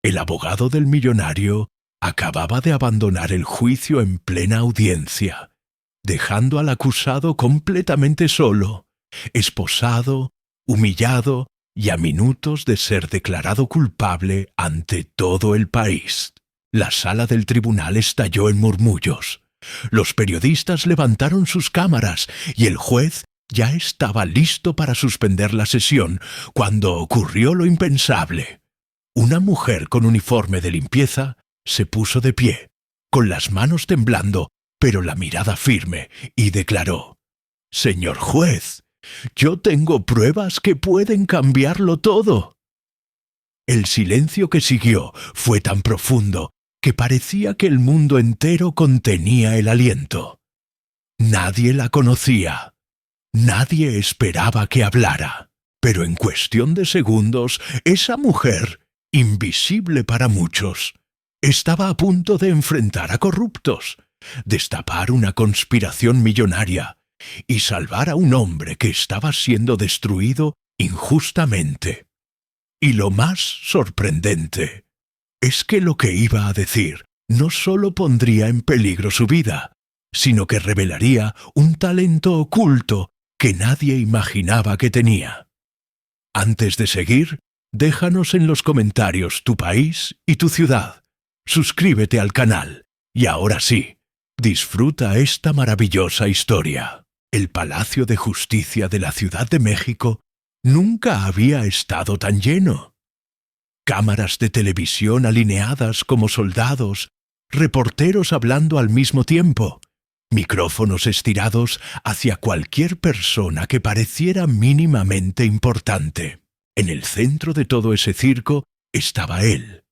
El abogado del millonario acababa de abandonar el juicio en plena audiencia, dejando al acusado completamente solo, esposado, humillado y a minutos de ser declarado culpable ante todo el país. La sala del tribunal estalló en murmullos. Los periodistas levantaron sus cámaras y el juez ya estaba listo para suspender la sesión cuando ocurrió lo impensable. Una mujer con uniforme de limpieza se puso de pie, con las manos temblando, pero la mirada firme, y declaró: «Señor juez, yo tengo pruebas que pueden cambiarlo todo». El silencio que siguió fue tan profundo que parecía que el mundo entero contenía el aliento. Nadie la conocía. Nadie esperaba que hablara. Pero en cuestión de segundos, esa mujer, invisible para muchos, estaba a punto de enfrentar a corruptos, destapar una conspiración millonaria y salvar a un hombre que estaba siendo destruido injustamente. Y lo más sorprendente es que lo que iba a decir no solo pondría en peligro su vida, sino que revelaría un talento oculto que nadie imaginaba que tenía. Antes de seguir, déjanos en los comentarios tu país y tu ciudad. Suscríbete al canal. Y ahora sí, disfruta esta maravillosa historia. El Palacio de Justicia de la Ciudad de México nunca había estado tan lleno. Cámaras de televisión alineadas como soldados, reporteros hablando al mismo tiempo, micrófonos estirados hacia cualquier persona que pareciera mínimamente importante. En el centro de todo ese circo estaba él,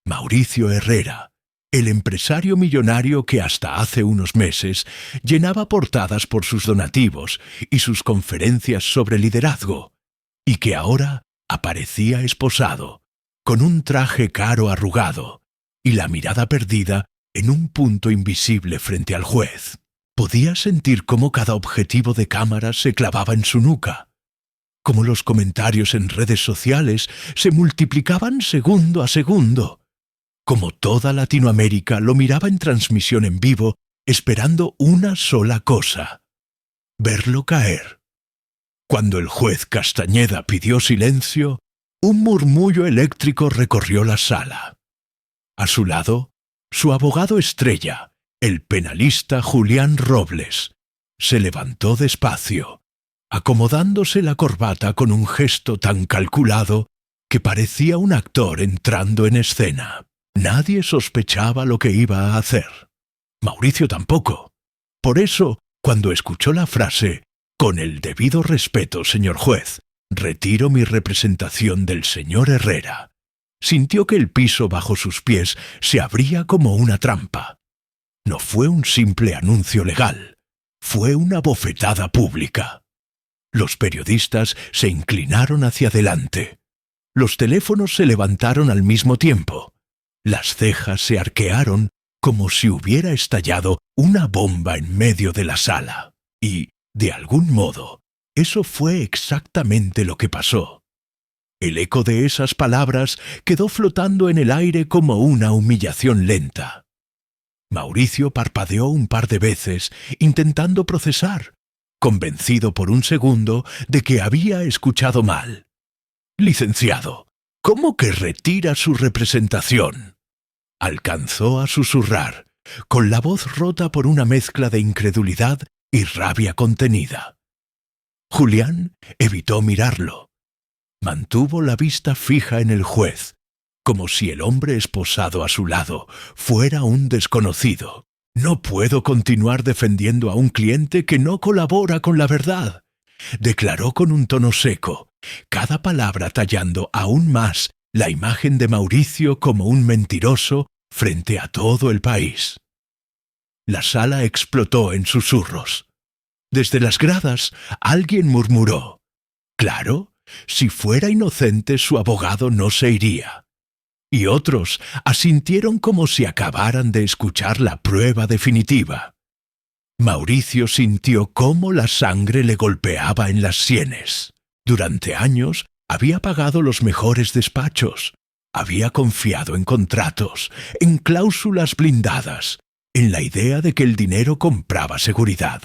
Mauricio Herrera, el empresario millonario que hasta hace unos meses llenaba portadas por sus donativos y sus conferencias sobre liderazgo, y que ahora aparecía esposado, con un traje caro arrugado y la mirada perdida en un punto invisible frente al juez. Podía sentir cómo cada objetivo de cámara se clavaba en su nuca, cómo los comentarios en redes sociales se multiplicaban segundo a segundo, cómo toda Latinoamérica lo miraba en transmisión en vivo esperando una sola cosa: verlo caer. Cuando el juez Castañeda pidió silencio, un murmullo eléctrico recorrió la sala. A su lado, su abogado estrella, el penalista Julián Robles, se levantó despacio, acomodándose la corbata con un gesto tan calculado que parecía un actor entrando en escena. Nadie sospechaba lo que iba a hacer. Mauricio tampoco. Por eso, cuando escuchó la frase «Con el debido respeto, señor juez, retiro mi representación del señor Herrera», sintió que el piso bajo sus pies se abría como una trampa. No fue un simple anuncio legal, fue una bofetada pública. Los periodistas se inclinaron hacia adelante. Los teléfonos se levantaron al mismo tiempo. Las cejas se arquearon como si hubiera estallado una bomba en medio de la sala. Y, de algún modo, eso fue exactamente lo que pasó. El eco de esas palabras quedó flotando en el aire como una humillación lenta. Mauricio parpadeó un par de veces, intentando procesar, convencido por un segundo de que había escuchado mal. «Licenciado, ¿cómo que retira su representación?», alcanzó a susurrar, con la voz rota por una mezcla de incredulidad y rabia contenida. Julián evitó mirarlo. Mantuvo la vista fija en el juez, como si el hombre esposado a su lado fuera un desconocido. «No puedo continuar defendiendo a un cliente que no colabora con la verdad», declaró con un tono seco, cada palabra tallando aún más la imagen de Mauricio como un mentiroso frente a todo el país. La sala explotó en susurros. Desde las gradas alguien murmuró: «Claro, si fuera inocente su abogado no se iría». Y otros asintieron como si acabaran de escuchar la prueba definitiva. Mauricio sintió cómo la sangre le golpeaba en las sienes. Durante años había pagado los mejores despachos, Había confiado en contratos, en cláusulas blindadas, en la idea de que el dinero compraba seguridad.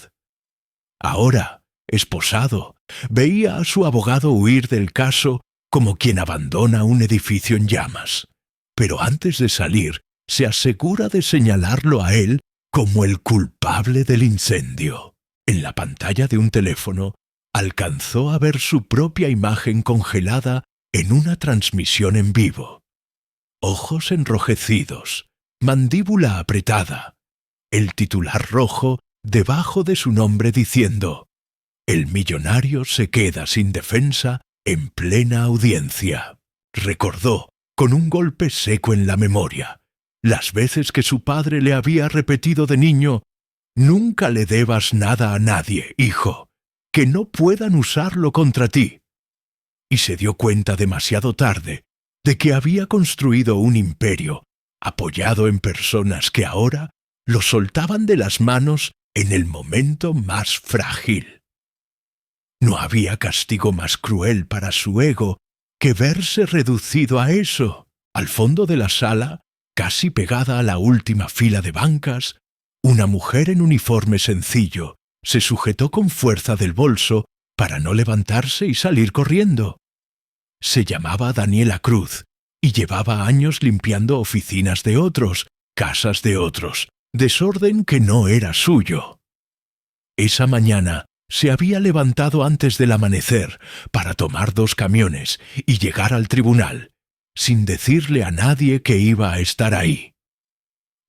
Ahora, esposado, veía a su abogado huir del caso como quien abandona un edificio en llamas. Pero antes de salir, se asegura de señalarlo a él como el culpable del incendio. En la pantalla de un teléfono, alcanzó a ver su propia imagen congelada en una transmisión en vivo. Ojos enrojecidos, mandíbula apretada, el titular rojo debajo de su nombre diciendo: «El millonario se queda sin defensa en plena audiencia». Recordó, con un golpe seco en la memoria, las veces que su padre le había repetido de niño: «Nunca le debas nada a nadie, hijo, que no puedan usarlo contra ti». Y se dio cuenta demasiado tarde de que había construido un imperio apoyado en personas que ahora lo soltaban de las manos en el momento más frágil. No había castigo más cruel para su ego que verse reducido a eso. Al fondo de la sala, casi pegada a la última fila de bancas, una mujer en uniforme sencillo se sujetó con fuerza del bolso para no levantarse y salir corriendo. Se llamaba Daniela Cruz y llevaba años limpiando oficinas de otros, casas de otros, desorden que no era suyo. Esa mañana se había levantado antes del amanecer para tomar 2 camiones y llegar al tribunal, sin decirle a nadie que iba a estar ahí.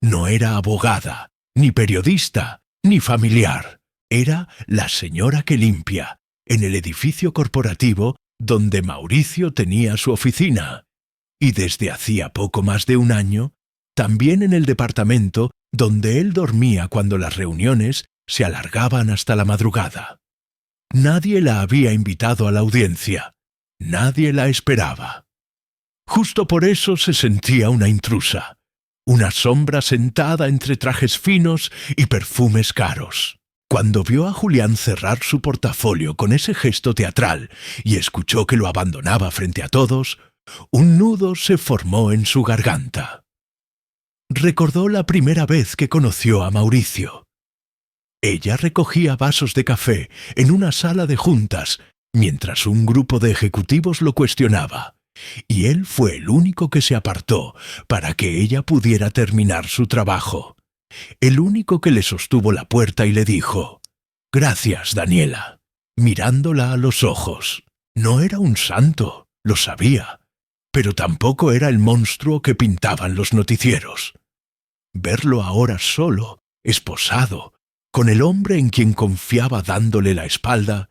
No era abogada, ni periodista, ni familiar. Era la señora que limpia, en el edificio corporativo donde Mauricio tenía su oficina, y desde hacía poco más de un año, también en el departamento donde él dormía cuando las reuniones se alargaban hasta la madrugada. Nadie la había invitado a la audiencia, nadie la esperaba. Justo por eso se sentía una intrusa, una sombra sentada entre trajes finos y perfumes caros. Cuando vio a Julián cerrar su portafolio con ese gesto teatral y escuchó que lo abandonaba frente a todos, un nudo se formó en su garganta. Recordó la primera vez que conoció a Mauricio. Ella recogía vasos de café en una sala de juntas mientras un grupo de ejecutivos lo cuestionaba, y él fue el único que se apartó para que ella pudiera terminar su trabajo. El único que le sostuvo la puerta y le dijo: «Gracias, Daniela», mirándola a los ojos. No era un santo, lo sabía, pero tampoco era el monstruo que pintaban los noticieros. Verlo ahora solo, esposado, con el hombre en quien confiaba dándole la espalda,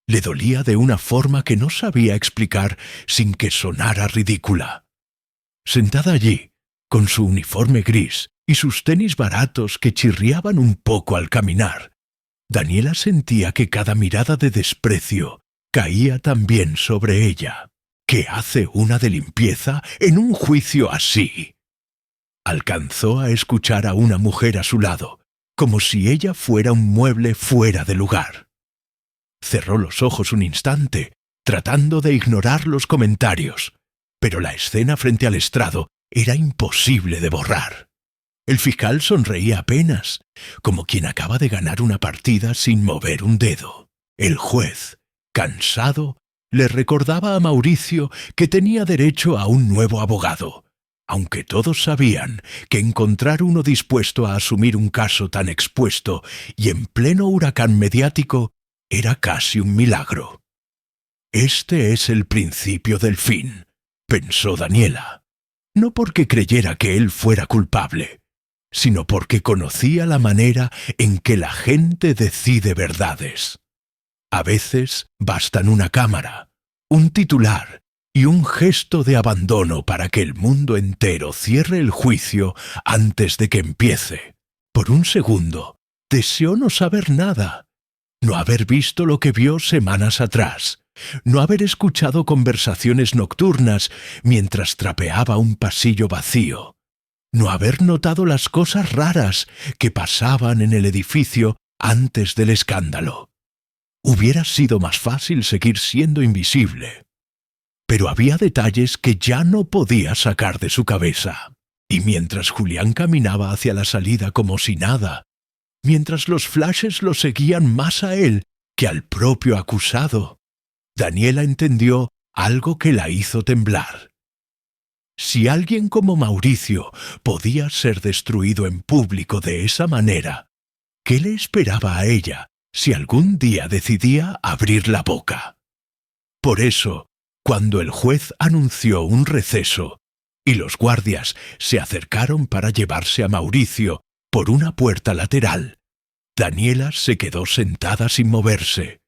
le dolía de una forma que no sabía explicar sin que sonara ridícula. Sentada allí, con su uniforme gris y sus tenis baratos que chirriaban un poco al caminar, Daniela sentía que cada mirada de desprecio caía también sobre ella. ¿Qué hace una de limpieza en un juicio así? Alcanzó a escuchar a una mujer a su lado, como si ella fuera un mueble fuera de lugar. Cerró los ojos un instante, tratando de ignorar los comentarios, pero la escena frente al estrado era imposible de borrar. El fiscal sonreía apenas, como quien acaba de ganar una partida sin mover un dedo. El juez, cansado, le recordaba a Mauricio que tenía derecho a un nuevo abogado, aunque todos sabían que encontrar uno dispuesto a asumir un caso tan expuesto y en pleno huracán mediático era casi un milagro. «Este es el principio del fin», pensó Daniela, no porque creyera que él fuera culpable, sino porque conocía la manera en que la gente decide verdades. A veces bastan una cámara, un titular y un gesto de abandono para que el mundo entero cierre el juicio antes de que empiece. Por un segundo, deseó no saber nada, no haber visto lo que vio semanas atrás, no haber escuchado conversaciones nocturnas mientras trapeaba un pasillo vacío, no haber notado las cosas raras que pasaban en el edificio antes del escándalo. Hubiera sido más fácil seguir siendo invisible. pero había detalles que ya no podía sacar de su cabeza. Y mientras Julián caminaba hacia la salida como si nada, mientras los flashes lo seguían más a él que al propio acusado, Daniela entendió algo que la hizo temblar. Si alguien como Mauricio podía ser destruido en público de esa manera, ¿qué le esperaba a ella si algún día decidía abrir la boca? Por eso, cuando el juez anunció un receso y los guardias se acercaron para llevarse a Mauricio por una puerta lateral, Daniela se quedó sentada sin moverse,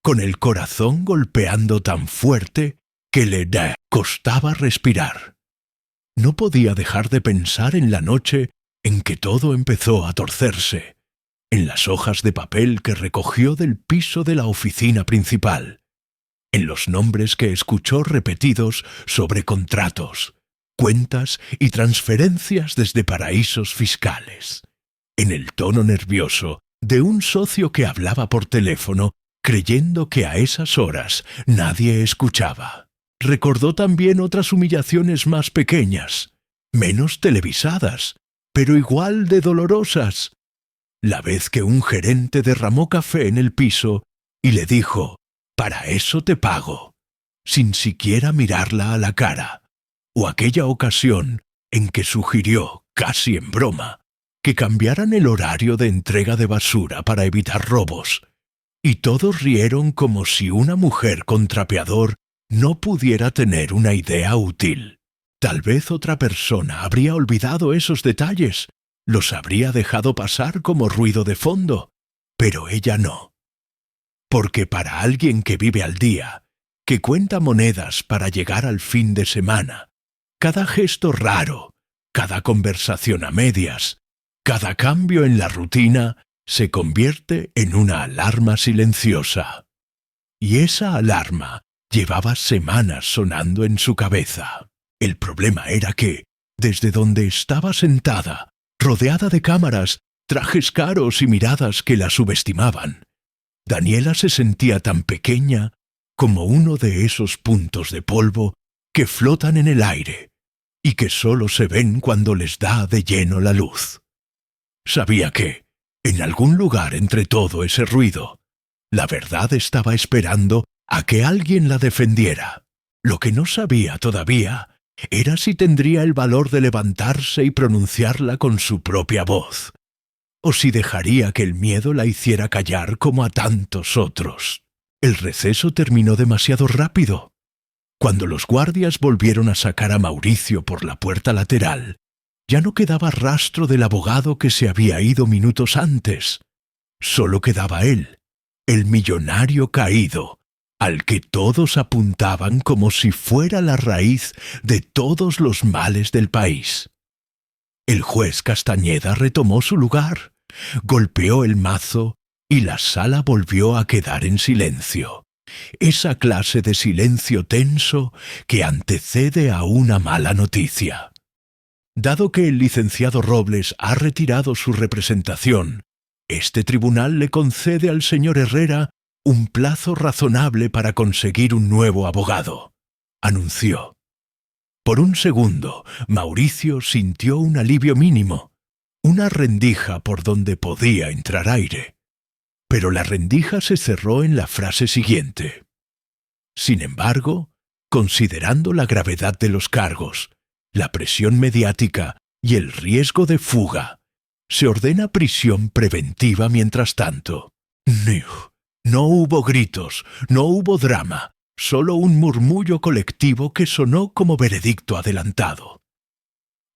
con el corazón golpeando tan fuerte que le costaba respirar. No podía dejar de pensar en la noche en que todo empezó a torcerse, en las hojas de papel que recogió del piso de la oficina principal, en los nombres que escuchó repetidos sobre contratos, cuentas y transferencias desde paraísos fiscales, en el tono nervioso de un socio que hablaba por teléfono creyendo que a esas horas nadie escuchaba. Recordó también otras humillaciones más pequeñas, menos televisadas, pero igual de dolorosas. La vez que un gerente derramó café en el piso y le dijo, «Para eso te pago», sin siquiera mirarla a la cara. O aquella ocasión en que sugirió, casi en broma, que cambiaran el horario de entrega de basura para evitar robos. Y todos rieron como si una mujer con trapeador no pudiera tener una idea útil. Tal vez otra persona habría olvidado esos detalles, los habría dejado pasar como ruido de fondo, pero ella no. Porque para alguien que vive al día, que cuenta monedas para llegar al fin de semana, cada gesto raro, cada conversación a medias, cada cambio en la rutina se convierte en una alarma silenciosa. Y esa alarma llevaba semanas sonando en su cabeza. El problema era que, desde donde estaba sentada, rodeada de cámaras, trajes caros y miradas que la subestimaban, Daniela se sentía tan pequeña como uno de esos puntos de polvo que flotan en el aire y que solo se ven cuando les da de lleno la luz. Sabía que, en algún lugar entre todo ese ruido, la verdad estaba esperando a que alguien la defendiera. Lo que no sabía todavía era si tendría el valor de levantarse y pronunciarla con su propia voz, o si dejaría que el miedo la hiciera callar como a tantos otros. El receso terminó demasiado rápido. Cuando los guardias volvieron a sacar a Mauricio por la puerta lateral, ya no quedaba rastro del abogado que se había ido minutos antes. Solo quedaba él, el millonario caído, al que todos apuntaban como si fuera la raíz de todos los males del país. El juez Castañeda retomó su lugar, golpeó el mazo y la sala volvió a quedar en silencio. Esa clase de silencio tenso que antecede a una mala noticia. Dado que el licenciado Robles ha retirado su representación, este tribunal le concede al señor Herrera un plazo razonable para conseguir un nuevo abogado, anunció. Por un segundo, Mauricio sintió un alivio mínimo, una rendija por donde podía entrar aire. Pero la rendija se cerró en la frase siguiente. Sin embargo, considerando la gravedad de los cargos, la presión mediática y el riesgo de fuga, se ordena prisión preventiva mientras tanto. No hubo gritos, no hubo drama, solo un murmullo colectivo que sonó como veredicto adelantado.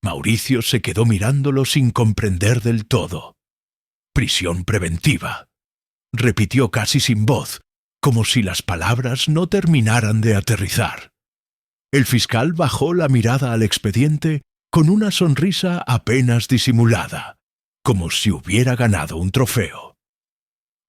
Mauricio se quedó mirándolo sin comprender del todo. Prisión preventiva, repitió casi sin voz, como si las palabras no terminaran de aterrizar. El fiscal bajó la mirada al expediente con una sonrisa apenas disimulada, como si hubiera ganado un trofeo.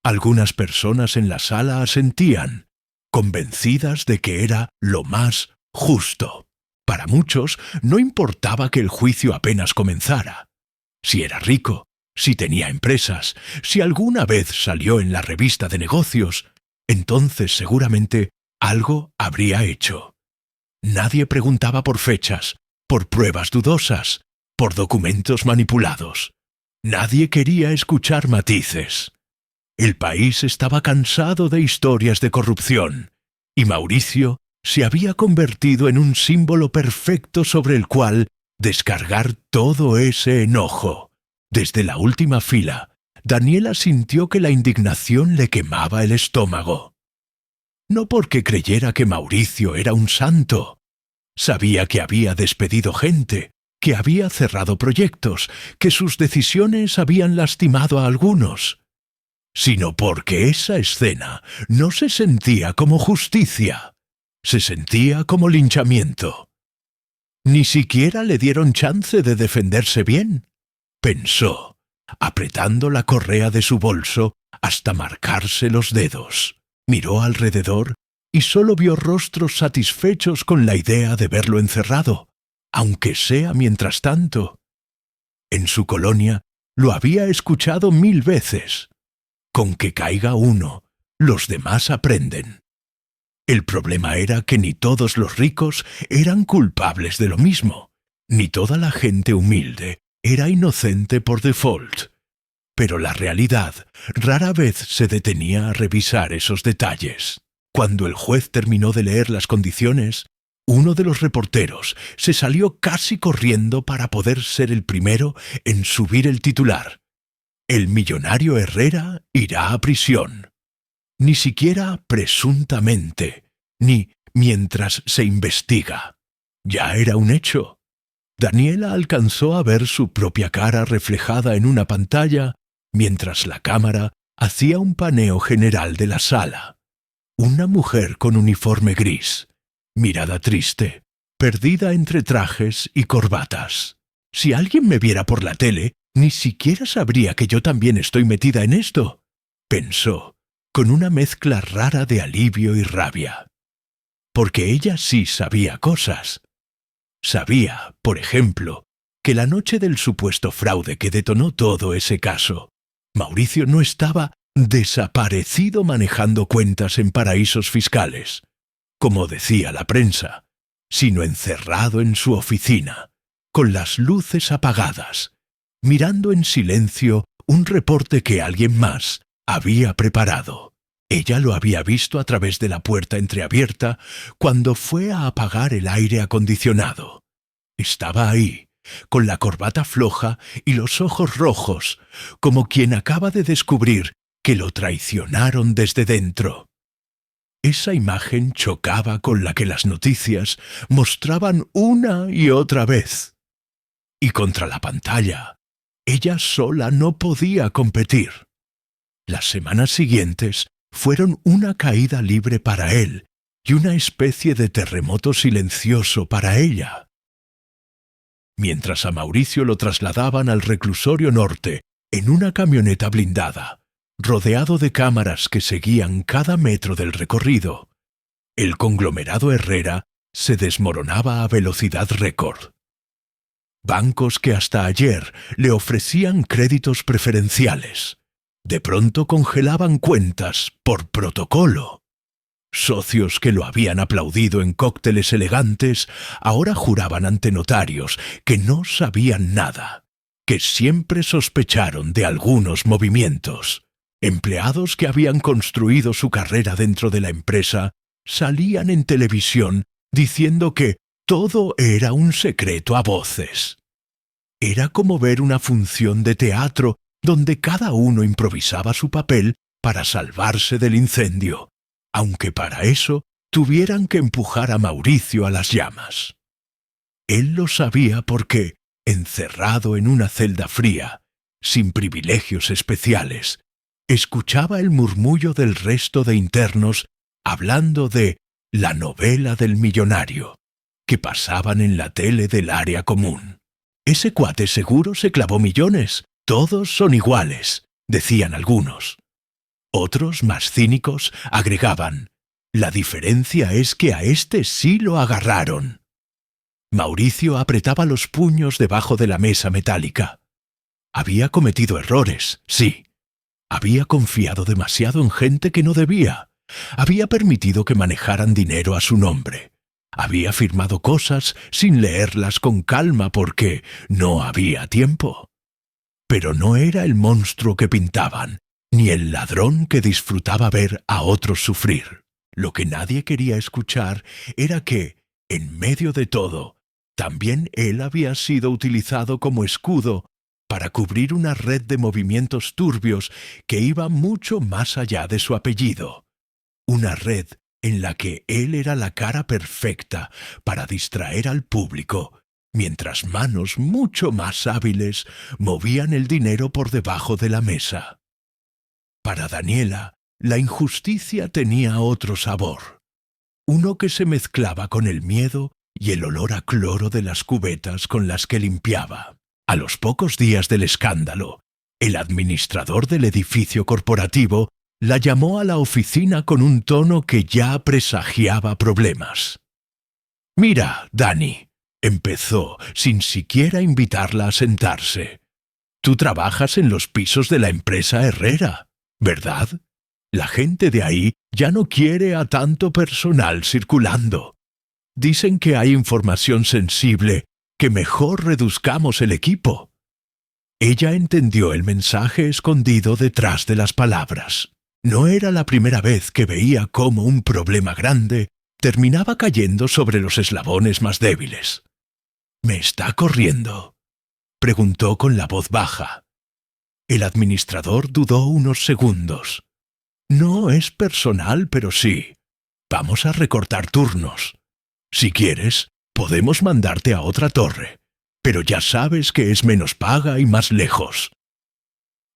Algunas personas en la sala asentían, convencidas de que era lo más justo. Para muchos no importaba que el juicio apenas comenzara. Si era rico, si tenía empresas, si alguna vez salió en la revista de negocios, entonces seguramente algo habría hecho. Nadie preguntaba por fechas, por pruebas dudosas, por documentos manipulados. Nadie quería escuchar matices. El país estaba cansado de historias de corrupción, y Mauricio se había convertido en un símbolo perfecto sobre el cual descargar todo ese enojo. Desde la última fila, Daniela sintió que la indignación le quemaba el estómago. No porque creyera que Mauricio era un santo. Sabía que había despedido gente, que había cerrado proyectos, que sus decisiones habían lastimado a algunos, sino porque esa escena no se sentía como justicia, se sentía como linchamiento. Ni siquiera le dieron chance de defenderse bien, pensó, apretando la correa de su bolso hasta marcarse los dedos. Miró alrededor y solo vio rostros satisfechos con la idea de verlo encerrado, aunque sea mientras tanto. En su colonia lo había escuchado 1000 veces. Con que caiga uno, los demás aprenden. El problema era que ni todos los ricos eran culpables de lo mismo, ni toda la gente humilde era inocente por default. Pero la realidad rara vez se detenía a revisar esos detalles. Cuando el juez terminó de leer las condiciones, uno de los reporteros se salió casi corriendo para poder ser el primero en subir el titular. El millonario Herrera irá a prisión. Ni siquiera presuntamente, ni mientras se investiga. Ya era un hecho. Daniela alcanzó a ver su propia cara reflejada en una pantalla mientras la cámara hacía un paneo general de la sala. Una mujer con uniforme gris, mirada triste, perdida entre trajes y corbatas. Si alguien me viera por la tele, ni siquiera sabría que yo también estoy metida en esto, pensó, con una mezcla rara de alivio y rabia. Porque ella sí sabía cosas. Sabía, por ejemplo, que la noche del supuesto fraude que detonó todo ese caso, Mauricio no estaba desaparecido manejando cuentas en paraísos fiscales, como decía la prensa, sino encerrado en su oficina, con las luces apagadas, mirando en silencio un reporte que alguien más había preparado. Ella lo había visto a través de la puerta entreabierta cuando fue a apagar el aire acondicionado. Estaba ahí, con la corbata floja y los ojos rojos, como quien acaba de descubrir que lo traicionaron desde dentro. Esa imagen chocaba con la que las noticias mostraban una y otra vez. Y contra la pantalla, ella sola no podía competir. Las semanas siguientes fueron una caída libre para él y una especie de terremoto silencioso para ella. Mientras a Mauricio lo trasladaban al reclusorio norte en una camioneta blindada, rodeado de cámaras que seguían cada metro del recorrido, el conglomerado Herrera se desmoronaba a velocidad récord. Bancos que hasta ayer le ofrecían créditos preferenciales, de pronto congelaban cuentas por protocolo. Socios que lo habían aplaudido en cócteles elegantes ahora juraban ante notarios que no sabían nada, que siempre sospecharon de algunos movimientos. Empleados que habían construido su carrera dentro de la empresa salían en televisión diciendo que todo era un secreto a voces. Era como ver una función de teatro donde cada uno improvisaba su papel para salvarse del incendio, aunque para eso tuvieran que empujar a Mauricio a las llamas. Él lo sabía porque, encerrado en una celda fría, sin privilegios especiales, escuchaba el murmullo del resto de internos hablando de la novela del millonario, que pasaban en la tele del área común. Ese cuate seguro se clavó millones, todos son iguales, decían algunos. Otros, más cínicos, agregaban, la diferencia es que a este sí lo agarraron. Mauricio apretaba los puños debajo de la mesa metálica. Había cometido errores, sí. Había confiado demasiado en gente que no debía. Había permitido que manejaran dinero a su nombre. Había firmado cosas sin leerlas con calma porque no había tiempo. Pero no era el monstruo que pintaban, ni el ladrón que disfrutaba ver a otros sufrir. Lo que nadie quería escuchar era que, en medio de todo, también él había sido utilizado como escudo para cubrir una red de movimientos turbios que iba mucho más allá de su apellido. Una red en la que él era la cara perfecta para distraer al público, mientras manos mucho más hábiles movían el dinero por debajo de la mesa. Para Daniela, la injusticia tenía otro sabor, uno que se mezclaba con el miedo y el olor a cloro de las cubetas con las que limpiaba. A los pocos días del escándalo, el administrador del edificio corporativo la llamó a la oficina con un tono que ya presagiaba problemas. «Mira, Dani», empezó, sin siquiera invitarla a sentarse. «Tú trabajas en los pisos de la empresa Herrera, ¿verdad? La gente de ahí ya no quiere a tanto personal circulando. Dicen que hay información sensible, que mejor reduzcamos el equipo». Ella entendió el mensaje escondido detrás de las palabras. No era la primera vez que veía cómo un problema grande terminaba cayendo sobre los eslabones más débiles. «¿Me está corriendo?», preguntó con la voz baja. El administrador dudó unos segundos. «No es personal, pero sí. Vamos a recortar turnos. Si quieres, podemos mandarte a otra torre, pero ya sabes que es menos paga y más lejos».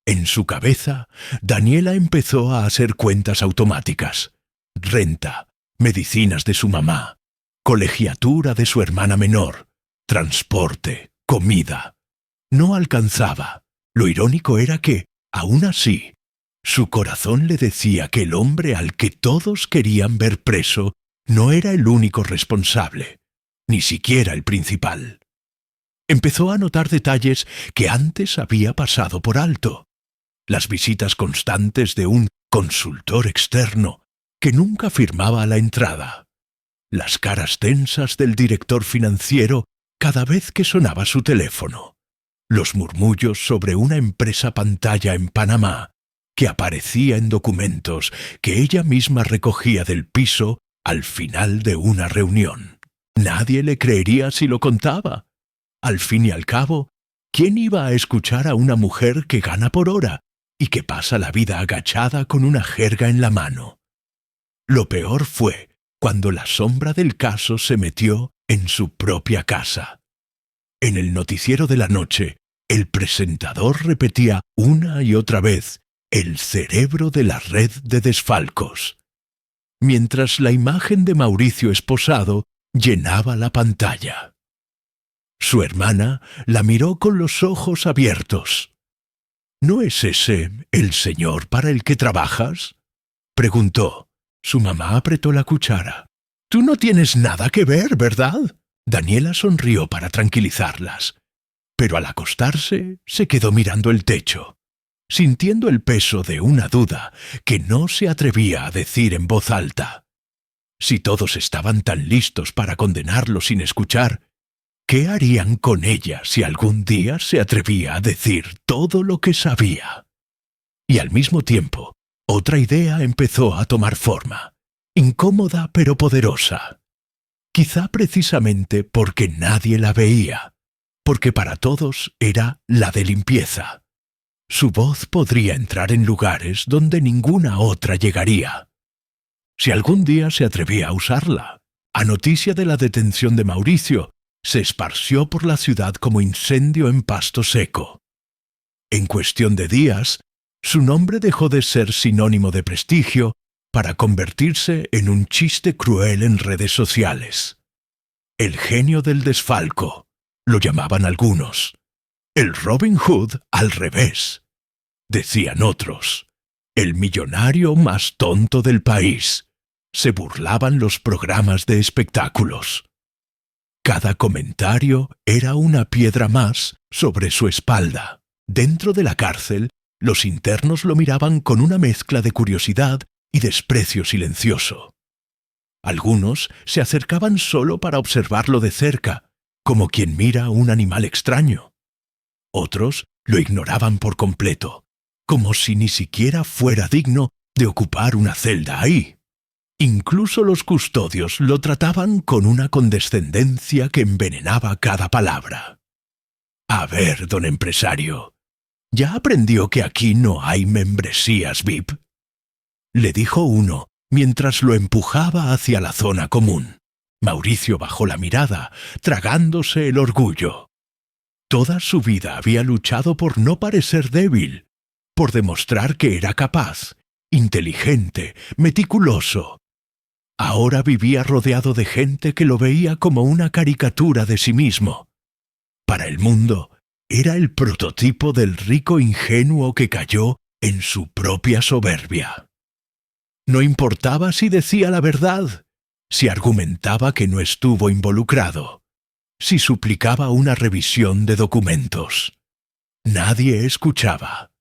En su cabeza, Daniela empezó a hacer cuentas automáticas. Renta, medicinas de su mamá, colegiatura de su hermana menor, transporte, comida. No alcanzaba. Lo irónico era que, aún así, su corazón le decía que el hombre al que todos querían ver preso no era el único responsable, ni siquiera el principal. Empezó a notar detalles que antes había pasado por alto. Las visitas constantes de un consultor externo que nunca firmaba la entrada. Las caras tensas del director financiero cada vez que sonaba su teléfono. Los murmullos sobre una empresa pantalla en Panamá que aparecía en documentos que ella misma recogía del piso al final de una reunión. Nadie le creería si lo contaba. Al fin y al cabo, ¿quién iba a escuchar a una mujer que gana por hora y que pasa la vida agachada con una jerga en la mano? Lo peor fue cuando la sombra del caso se metió en su propia casa. En el noticiero de la noche, el presentador repetía una y otra vez el cerebro de la red de desfalcos, mientras la imagen de Mauricio esposado llenaba la pantalla. Su hermana la miró con los ojos abiertos. «¿No es ese el señor para el que trabajas?», preguntó. Su mamá apretó la cuchara. «Tú no tienes nada que ver, ¿verdad?». Daniela sonrió para tranquilizarlas, pero al acostarse se quedó mirando el techo, sintiendo el peso de una duda que no se atrevía a decir en voz alta. Si todos estaban tan listos para condenarlo sin escuchar, ¿qué harían con ella si algún día se atrevía a decir todo lo que sabía? Y al mismo tiempo, otra idea empezó a tomar forma, incómoda pero poderosa. Quizá precisamente porque nadie la veía, porque para todos era la de limpieza. Su voz podría entrar en lugares donde ninguna otra llegaría. Si algún día se atrevía a usarla, a noticia de la detención de Mauricio, se esparció por la ciudad como incendio en pasto seco. En cuestión de días, su nombre dejó de ser sinónimo de prestigio para convertirse en un chiste cruel en redes sociales. El genio del desfalco, lo llamaban algunos. El Robin Hood al revés, decían otros. El millonario más tonto del país, se burlaban los programas de espectáculos. Cada comentario era una piedra más sobre su espalda. Dentro de la cárcel, los internos lo miraban con una mezcla de curiosidad y desprecio silencioso. Algunos se acercaban solo para observarlo de cerca, como quien mira a un animal extraño. Otros lo ignoraban por completo, como si ni siquiera fuera digno de ocupar una celda ahí. Incluso los custodios lo trataban con una condescendencia que envenenaba cada palabra. A ver, don empresario, ¿ya aprendió que aquí no hay membresías VIP? Le dijo uno mientras lo empujaba hacia la zona común. Mauricio bajó la mirada, tragándose el orgullo. Toda su vida había luchado por no parecer débil, por demostrar que era capaz, inteligente, meticuloso. Ahora vivía rodeado de gente que lo veía como una caricatura de sí mismo. Para el mundo, era el prototipo del rico ingenuo que cayó en su propia soberbia. No importaba si decía la verdad, si argumentaba que no estuvo involucrado, si suplicaba una revisión de documentos. Nadie escuchaba.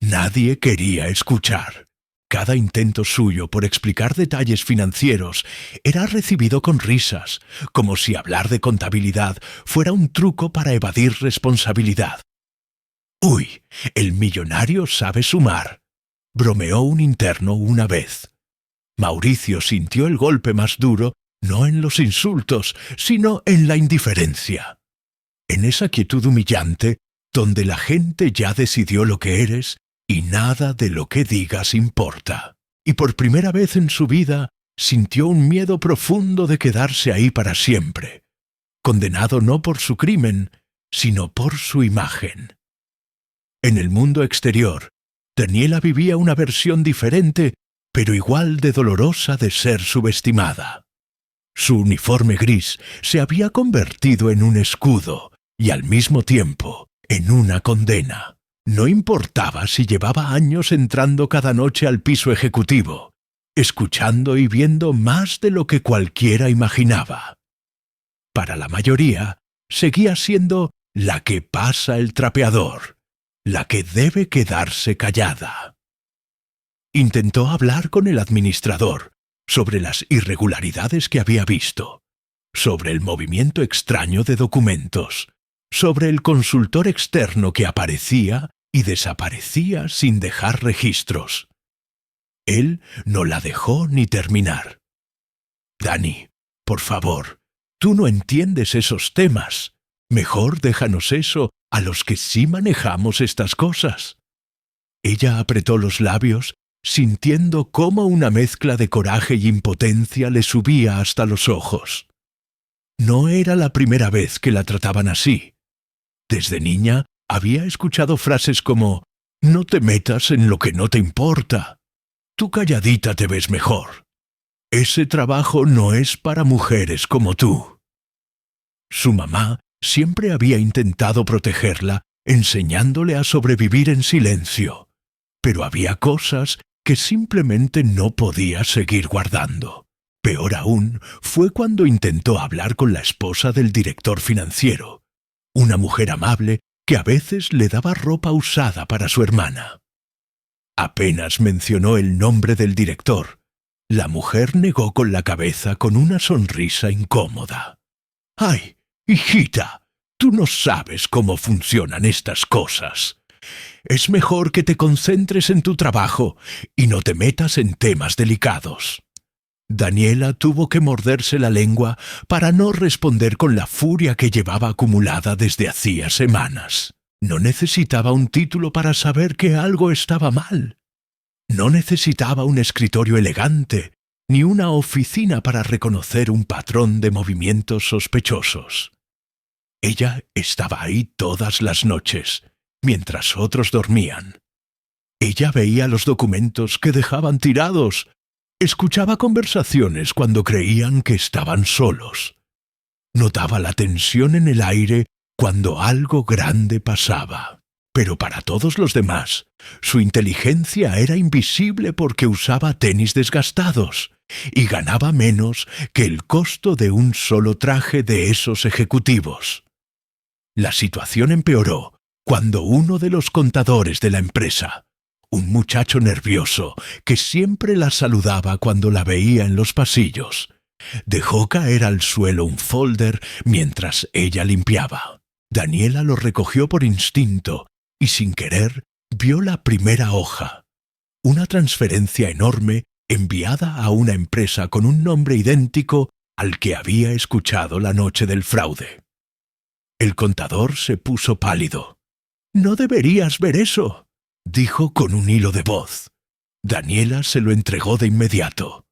Nadie quería escuchar. Cada intento suyo por explicar detalles financieros era recibido con risas, como si hablar de contabilidad fuera un truco para evadir responsabilidad. «Uy, el millonario sabe sumar», bromeó un interno una vez. Mauricio sintió el golpe más duro no en los insultos, sino en la indiferencia. En esa quietud humillante, donde la gente ya decidió lo que eres y nada de lo que digas importa. Y por primera vez en su vida sintió un miedo profundo de quedarse ahí para siempre, condenado no por su crimen, sino por su imagen. En el mundo exterior, Daniela vivía una versión diferente, pero igual de dolorosa de ser subestimada. Su uniforme gris se había convertido en un escudo y al mismo tiempo en una condena. No importaba si llevaba años entrando cada noche al piso ejecutivo, escuchando y viendo más de lo que cualquiera imaginaba. Para la mayoría, seguía siendo la que pasa el trapeador, la que debe quedarse callada. Intentó hablar con el administrador sobre las irregularidades que había visto, sobre el movimiento extraño de documentos, sobre el consultor externo que aparecía y desaparecía sin dejar registros. Él no la dejó ni terminar. «Dani, por favor, tú no entiendes esos temas. Mejor déjanos eso a los que sí manejamos estas cosas». Ella apretó los labios, sintiendo cómo una mezcla de coraje y impotencia le subía hasta los ojos. No era la primera vez que la trataban así. Desde niña había escuchado frases como «No te metas en lo que no te importa. Tú calladita te ves mejor. Ese trabajo no es para mujeres como tú». Su mamá siempre había intentado protegerla, enseñándole a sobrevivir en silencio, pero había cosas que simplemente no podía seguir guardando. Peor aún fue cuando intentó hablar con la esposa del director financiero, una mujer amable que a veces le daba ropa usada para su hermana. Apenas mencionó el nombre del director, la mujer negó con la cabeza con una sonrisa incómoda. «Ay, hijita, tú no sabes cómo funcionan estas cosas. Es mejor que te concentres en tu trabajo y no te metas en temas delicados». Daniela tuvo que morderse la lengua para no responder con la furia que llevaba acumulada desde hacía semanas. No necesitaba un título para saber que algo estaba mal. No necesitaba un escritorio elegante, ni una oficina para reconocer un patrón de movimientos sospechosos. Ella estaba ahí todas las noches, mientras otros dormían. Ella veía los documentos que dejaban tirados, escuchaba conversaciones cuando creían que estaban solos. Notaba la tensión en el aire cuando algo grande pasaba. Pero para todos los demás, su inteligencia era invisible porque usaba tenis desgastados y ganaba menos que el costo de un solo traje de esos ejecutivos. La situación empeoró cuando uno de los contadores de la empresa, un muchacho nervioso que siempre la saludaba cuando la veía en los pasillos, Dejó caer al suelo un folder mientras ella limpiaba. Daniela lo recogió por instinto y sin querer vio la primera hoja. Una transferencia enorme enviada a una empresa con un nombre idéntico al que había escuchado la noche del fraude. El contador se puso pálido. «No deberías ver eso», dijo con un hilo de voz. Daniela se lo entregó de inmediato.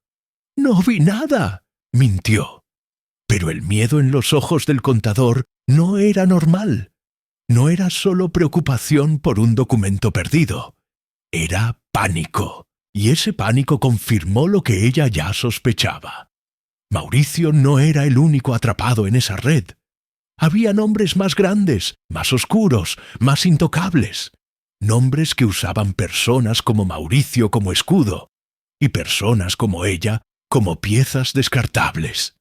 «No vi nada», mintió. Pero el miedo en los ojos del contador no era normal. No era solo preocupación por un documento perdido. Era pánico. Y ese pánico confirmó lo que ella ya sospechaba. Mauricio no era el único atrapado en esa red. Había nombres más grandes, más oscuros, más intocables. Nombres que usaban personas como Mauricio como escudo y personas como ella como piezas descartables.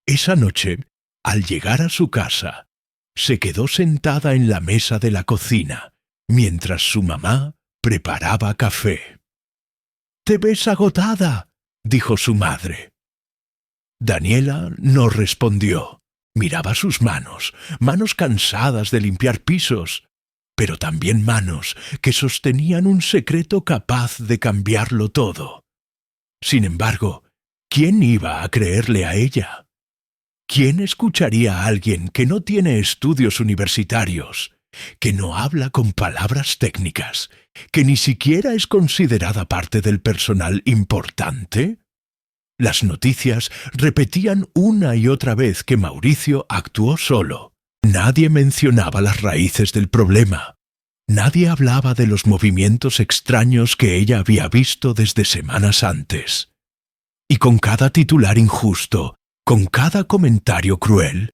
Esa noche, al llegar a su casa, se quedó sentada en la mesa de la cocina mientras su mamá preparaba café. «Te ves agotada», dijo su madre. Daniela no respondió. Miraba sus manos, manos cansadas de limpiar pisos, pero también manos que sostenían un secreto capaz de cambiarlo todo. Sin embargo, ¿quién iba a creerle a ella? ¿Quién escucharía a alguien que no tiene estudios universitarios, que no habla con palabras técnicas, que ni siquiera es considerada parte del personal importante? Las noticias repetían una y otra vez que Mauricio actuó solo. Nadie mencionaba las raíces del problema. Nadie hablaba de los movimientos extraños que ella había visto desde semanas antes. Y con cada titular injusto, con cada comentario cruel,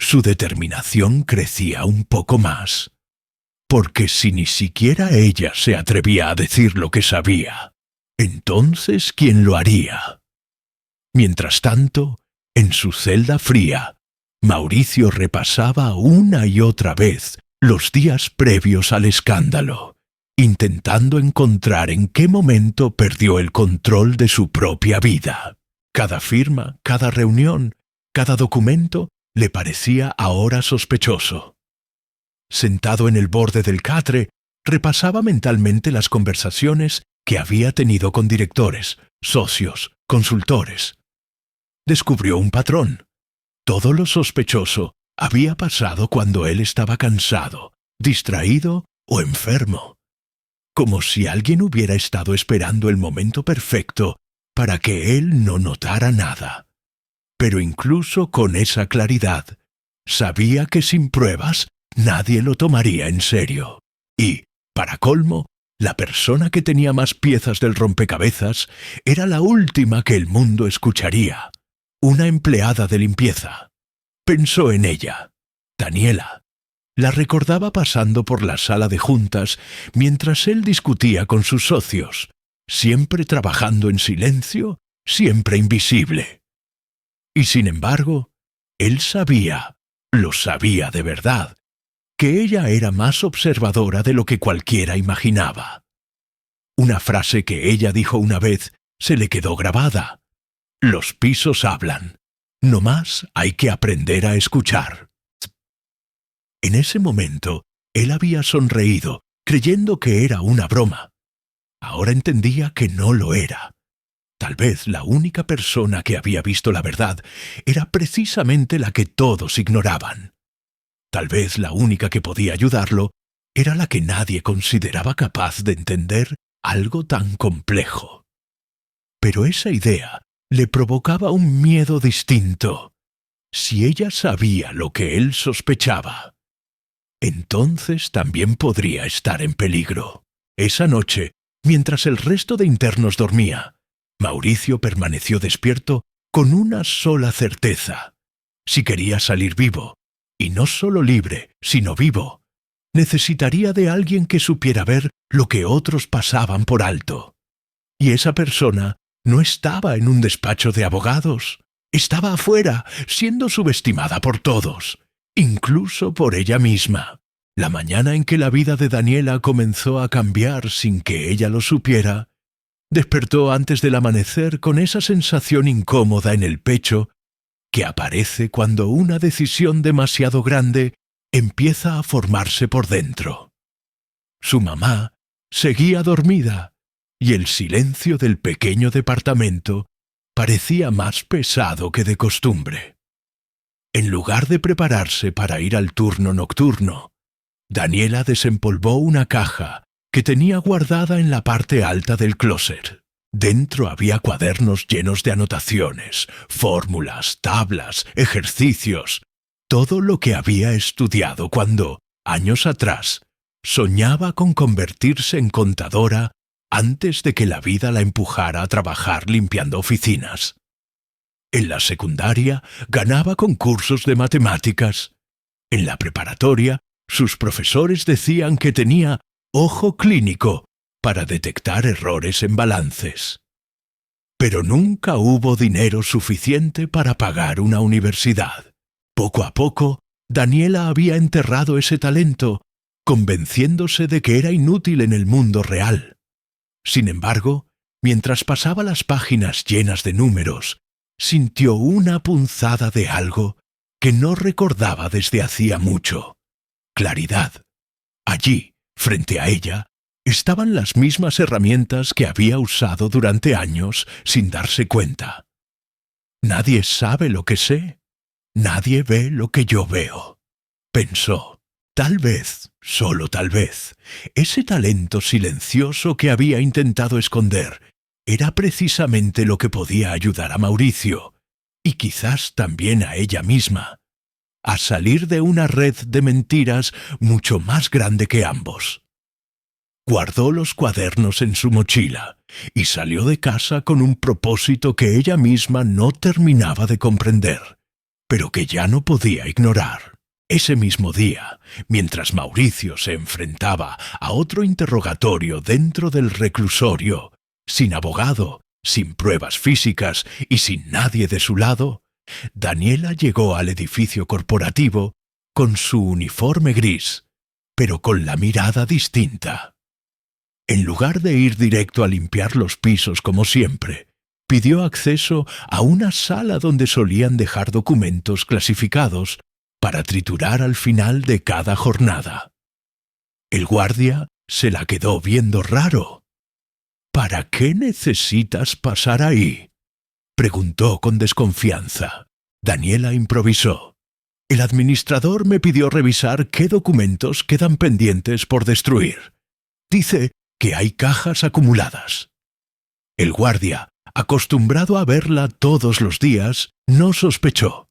su determinación crecía un poco más. Porque si ni siquiera ella se atrevía a decir lo que sabía, entonces ¿quién lo haría? Mientras tanto, en su celda fría, Mauricio repasaba una y otra vez los días previos al escándalo, intentando encontrar en qué momento perdió el control de su propia vida. Cada firma, cada reunión, cada documento le parecía ahora sospechoso. Sentado en el borde del catre, repasaba mentalmente las conversaciones que había tenido con directores, socios, consultores. Descubrió un patrón. Todo lo sospechoso había pasado cuando él estaba cansado, distraído o enfermo. Como si alguien hubiera estado esperando el momento perfecto para que él no notara nada. Pero incluso con esa claridad, sabía que sin pruebas nadie lo tomaría en serio. Y, para colmo, la persona que tenía más piezas del rompecabezas era la última que el mundo escucharía. Una empleada de limpieza. Pensó en ella, Daniela. La recordaba pasando por la sala de juntas mientras él discutía con sus socios, siempre trabajando en silencio, siempre invisible. Y sin embargo, él sabía, lo sabía de verdad, que ella era más observadora de lo que cualquiera imaginaba. Una frase que ella dijo una vez se le quedó grabada. Los pisos hablan. No más hay que aprender a escuchar. En ese momento, él había sonreído, creyendo que era una broma. Ahora entendía que no lo era. Tal vez la única persona que había visto la verdad era precisamente la que todos ignoraban. Tal vez la única que podía ayudarlo era la que nadie consideraba capaz de entender algo tan complejo. Pero esa idea le provocaba un miedo distinto. Si ella sabía lo que él sospechaba, entonces también podría estar en peligro. Esa noche, mientras el resto de internos dormía, Mauricio permaneció despierto con una sola certeza. Si quería salir vivo, y no solo libre, sino vivo, necesitaría de alguien que supiera ver lo que otros pasaban por alto. Y esa persona no estaba en un despacho de abogados. Estaba afuera, siendo subestimada por todos, incluso por ella misma. La mañana en que la vida de Daniela comenzó a cambiar sin que ella lo supiera, Despertó antes del amanecer con esa sensación incómoda en el pecho que aparece cuando una decisión demasiado grande empieza a formarse por dentro. Su mamá seguía dormida y el silencio del pequeño departamento parecía más pesado que de costumbre. En lugar de prepararse para ir al turno nocturno, Daniela desempolvó una caja que tenía guardada en la parte alta del clóset. Dentro había cuadernos llenos de anotaciones, fórmulas, tablas, ejercicios, todo lo que había estudiado cuando, años atrás, soñaba con convertirse en contadora antes de que la vida la empujara a trabajar limpiando oficinas. En la secundaria ganaba concursos de matemáticas. En la preparatoria, sus profesores decían que tenía ojo clínico para detectar errores en balances. Pero nunca hubo dinero suficiente para pagar una universidad. Poco a poco, Daniela había enterrado ese talento, convenciéndose de que era inútil en el mundo real. Sin embargo, mientras pasaba las páginas llenas de números, sintió una punzada de algo que no recordaba desde hacía mucho. Claridad. Allí, frente a ella, estaban las mismas herramientas que había usado durante años sin darse cuenta. Nadie sabe lo que sé. Nadie ve lo que yo veo, pensó. Tal vez, solo tal vez, ese talento silencioso que había intentado esconder era precisamente lo que podía ayudar a Mauricio, y quizás también a ella misma, a salir de una red de mentiras mucho más grande que ambos. Guardó los cuadernos en su mochila y salió de casa con un propósito que ella misma no terminaba de comprender, pero que ya no podía ignorar. Ese mismo día, mientras Mauricio se enfrentaba a otro interrogatorio dentro del reclusorio, sin abogado, sin pruebas físicas y sin nadie de su lado, Daniela llegó al edificio corporativo con su uniforme gris, pero con la mirada distinta. En lugar de ir directo a limpiar los pisos como siempre, pidió acceso a una sala donde solían dejar documentos clasificados para triturar al final de cada jornada. El guardia se la quedó viendo raro. ¿Para qué necesitas pasar ahí?, preguntó con desconfianza. Daniela improvisó. El administrador me pidió revisar qué documentos quedan pendientes por destruir. Dice que hay cajas acumuladas. El guardia, acostumbrado a verla todos los días, no sospechó.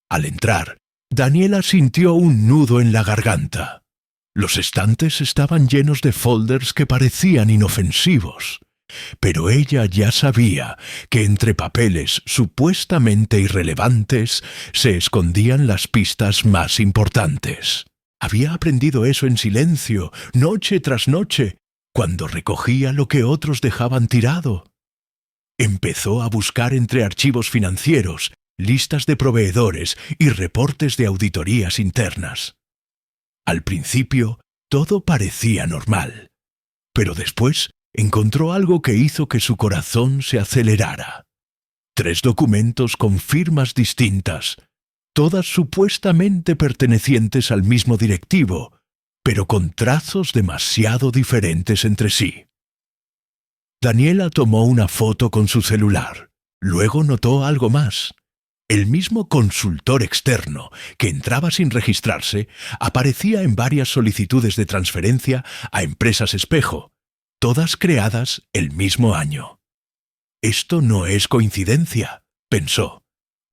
Al entrar, Daniela sintió un nudo en la garganta. Los estantes estaban llenos de folders que parecían inofensivos, pero ella ya sabía que entre papeles supuestamente irrelevantes se escondían las pistas más importantes. Había aprendido eso en silencio, noche tras noche, cuando recogía lo que otros dejaban tirado. Empezó a buscar entre archivos financieros, listas de proveedores y reportes de auditorías internas. Al principio, todo parecía normal, pero después encontró algo que hizo que su corazón se acelerara. 3 documentos con firmas distintas, todas supuestamente pertenecientes al mismo directivo, pero con trazos demasiado diferentes entre sí. Daniela tomó una foto con su celular. Luego notó algo más. El mismo consultor externo, que entraba sin registrarse, aparecía en varias solicitudes de transferencia a empresas espejo, todas creadas el mismo año. Esto no es coincidencia, pensó.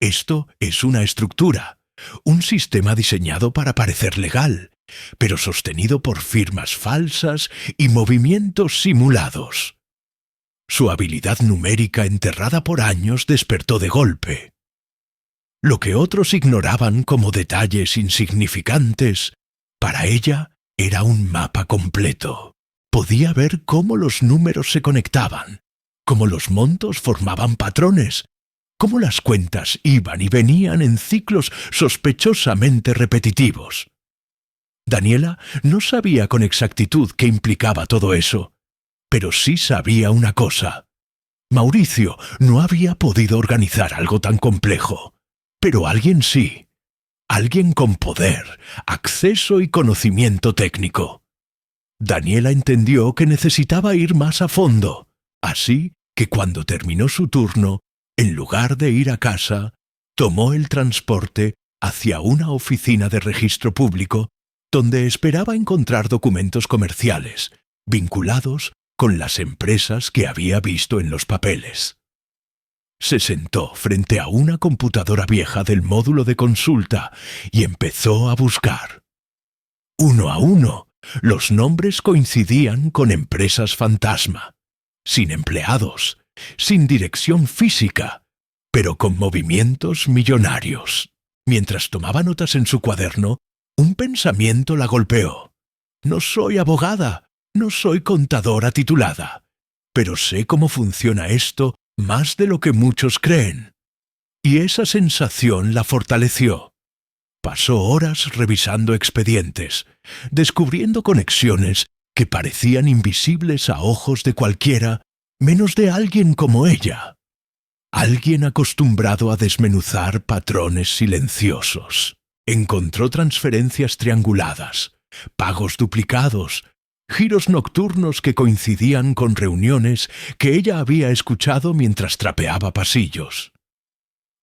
Esto es una estructura, un sistema diseñado para parecer legal, pero sostenido por firmas falsas y movimientos simulados. Su habilidad numérica enterrada por años despertó de golpe. Lo que otros ignoraban como detalles insignificantes, para ella era un mapa completo. Podía ver cómo los números se conectaban, cómo los montos formaban patrones, cómo las cuentas iban y venían en ciclos sospechosamente repetitivos. Daniela no sabía con exactitud qué implicaba todo eso, pero sí sabía una cosa. Mauricio no había podido organizar algo tan complejo, pero alguien sí. Alguien con poder, acceso y conocimiento técnico. Daniela entendió que necesitaba ir más a fondo, así que cuando terminó su turno, en lugar de ir a casa, tomó el transporte hacia una oficina de registro público donde esperaba encontrar documentos comerciales vinculados con las empresas que había visto en los papeles. Se sentó frente a una computadora vieja del módulo de consulta y empezó a buscar. Uno a uno, los nombres coincidían con empresas fantasma, sin empleados, sin dirección física, pero con movimientos millonarios. Mientras tomaba notas en su cuaderno, un pensamiento la golpeó. No soy abogada, no soy contadora titulada, pero sé cómo funciona esto más de lo que muchos creen. Y esa sensación la fortaleció. Pasó horas revisando expedientes, descubriendo conexiones que parecían invisibles a ojos de cualquiera, menos de alguien como ella. Alguien acostumbrado a desmenuzar patrones silenciosos. Encontró transferencias trianguladas, pagos duplicados, giros nocturnos que coincidían con reuniones que ella había escuchado mientras trapeaba pasillos.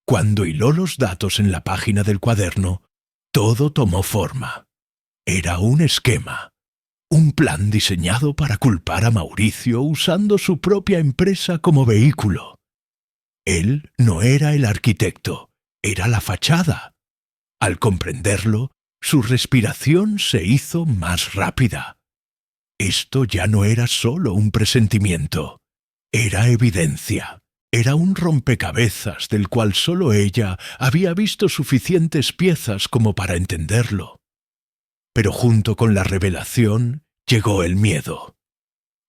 Cuando hiló los datos en la página del cuaderno, todo tomó forma. Era un esquema, un plan diseñado para culpar a Mauricio usando su propia empresa como vehículo. Él no era el arquitecto, era la fachada. Al comprenderlo, su respiración se hizo más rápida. Esto ya no era solo un presentimiento, era evidencia. Era un rompecabezas del cual solo ella había visto suficientes piezas como para entenderlo. Pero junto con la revelación llegó el miedo.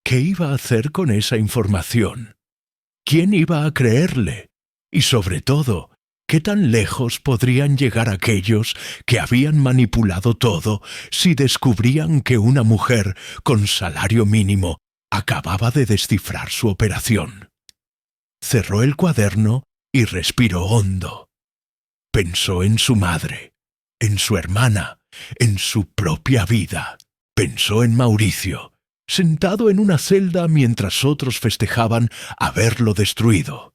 ¿Qué iba a hacer con esa información? ¿Quién iba a creerle? Y sobre todo, ¿qué tan lejos podrían llegar aquellos que habían manipulado todo si descubrían que una mujer con salario mínimo acababa de descifrar su operación? Cerró el cuaderno y respiró hondo. Pensó en su madre, en su hermana, en su propia vida. Pensó en Mauricio, sentado en una celda mientras otros festejaban haberlo destruido.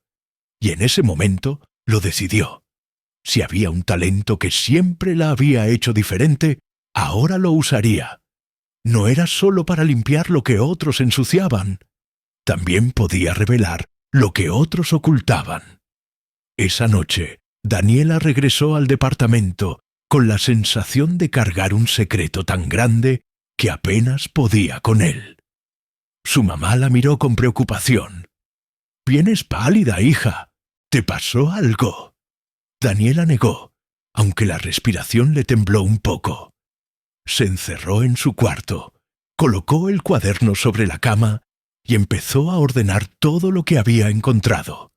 Y en ese momento lo decidió. Si había un talento que siempre la había hecho diferente, ahora lo usaría. No era solo para limpiar lo que otros ensuciaban. También podía revelar lo que otros ocultaban. Esa noche, Daniela regresó al departamento con la sensación de cargar un secreto tan grande que apenas podía con él. Su mamá la miró con preocupación. «Vienes pálida, hija. ¿Te pasó algo?» Daniela negó, aunque la respiración le tembló un poco. Se encerró en su cuarto, colocó el cuaderno sobre la cama y empezó a ordenar todo lo que había encontrado.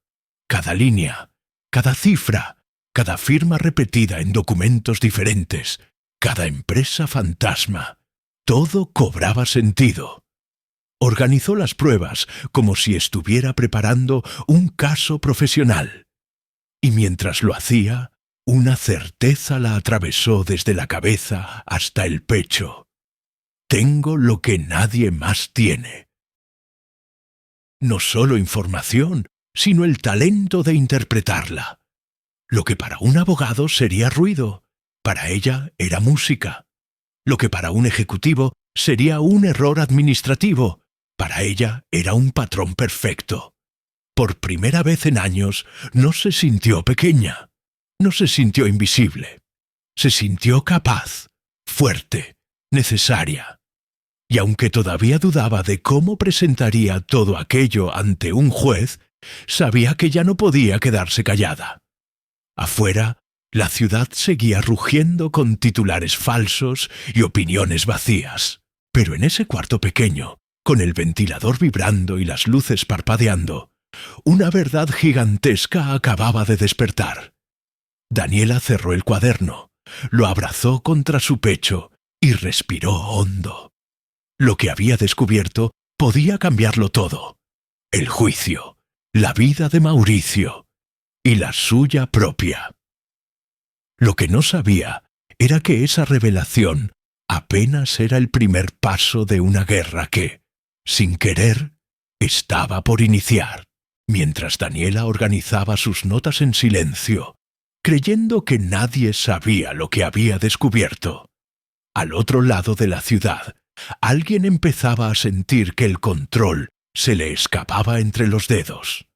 Cada línea, cada cifra, cada firma repetida en documentos diferentes, cada empresa fantasma, todo cobraba sentido. Organizó las pruebas como si estuviera preparando un caso profesional. Y mientras lo hacía, una certeza la atravesó desde la cabeza hasta el pecho. Tengo lo que nadie más tiene. No solo información, sino el talento de interpretarla. Lo que para un abogado sería ruido, para ella era música. Lo que para un ejecutivo sería un error administrativo, para ella era un patrón perfecto. Por primera vez en años no se sintió pequeña, no se sintió invisible. Se sintió capaz, fuerte, necesaria. Y aunque todavía dudaba de cómo presentaría todo aquello ante un juez, sabía que ya no podía quedarse callada. Afuera, la ciudad seguía rugiendo con titulares falsos y opiniones vacías. Pero en ese cuarto pequeño, con el ventilador vibrando y las luces parpadeando, una verdad gigantesca acababa de despertar. Daniela cerró el cuaderno, lo abrazó contra su pecho y respiró hondo. Lo que había descubierto podía cambiarlo todo. El juicio, la vida de Mauricio y la suya propia. Lo que no sabía era que esa revelación apenas era el primer paso de una guerra que, sin querer, estaba por iniciar. Mientras Daniela organizaba sus notas en silencio, creyendo que nadie sabía lo que había descubierto, al otro lado de la ciudad, alguien empezaba a sentir que el control se le escapaba entre los dedos.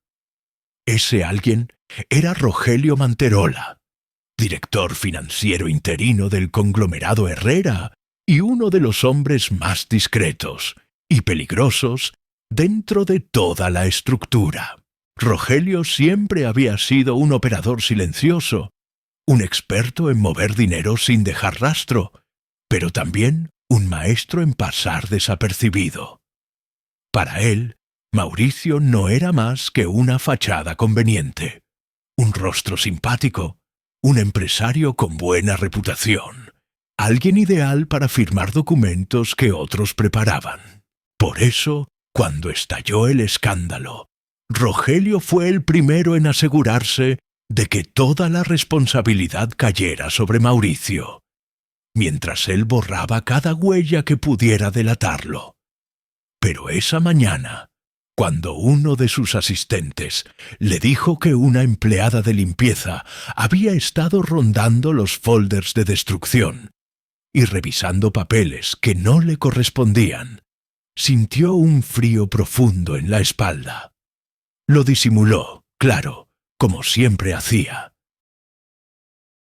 Ese alguien era Rogelio Manterola, director financiero interino del conglomerado Herrera y uno de los hombres más discretos y peligrosos dentro de toda la estructura. Rogelio siempre había sido un operador silencioso, un experto en mover dinero sin dejar rastro, pero también un maestro en pasar desapercibido. Para él, Mauricio no era más que una fachada conveniente, un rostro simpático, un empresario con buena reputación, alguien ideal para firmar documentos que otros preparaban. Por eso, cuando estalló el escándalo, Rogelio fue el primero en asegurarse de que toda la responsabilidad cayera sobre Mauricio, mientras él borraba cada huella que pudiera delatarlo. Pero esa mañana, cuando uno de sus asistentes le dijo que una empleada de limpieza había estado rondando los folders de destrucción y revisando papeles que no le correspondían, sintió un frío profundo en la espalda. Lo disimuló, claro, como siempre hacía.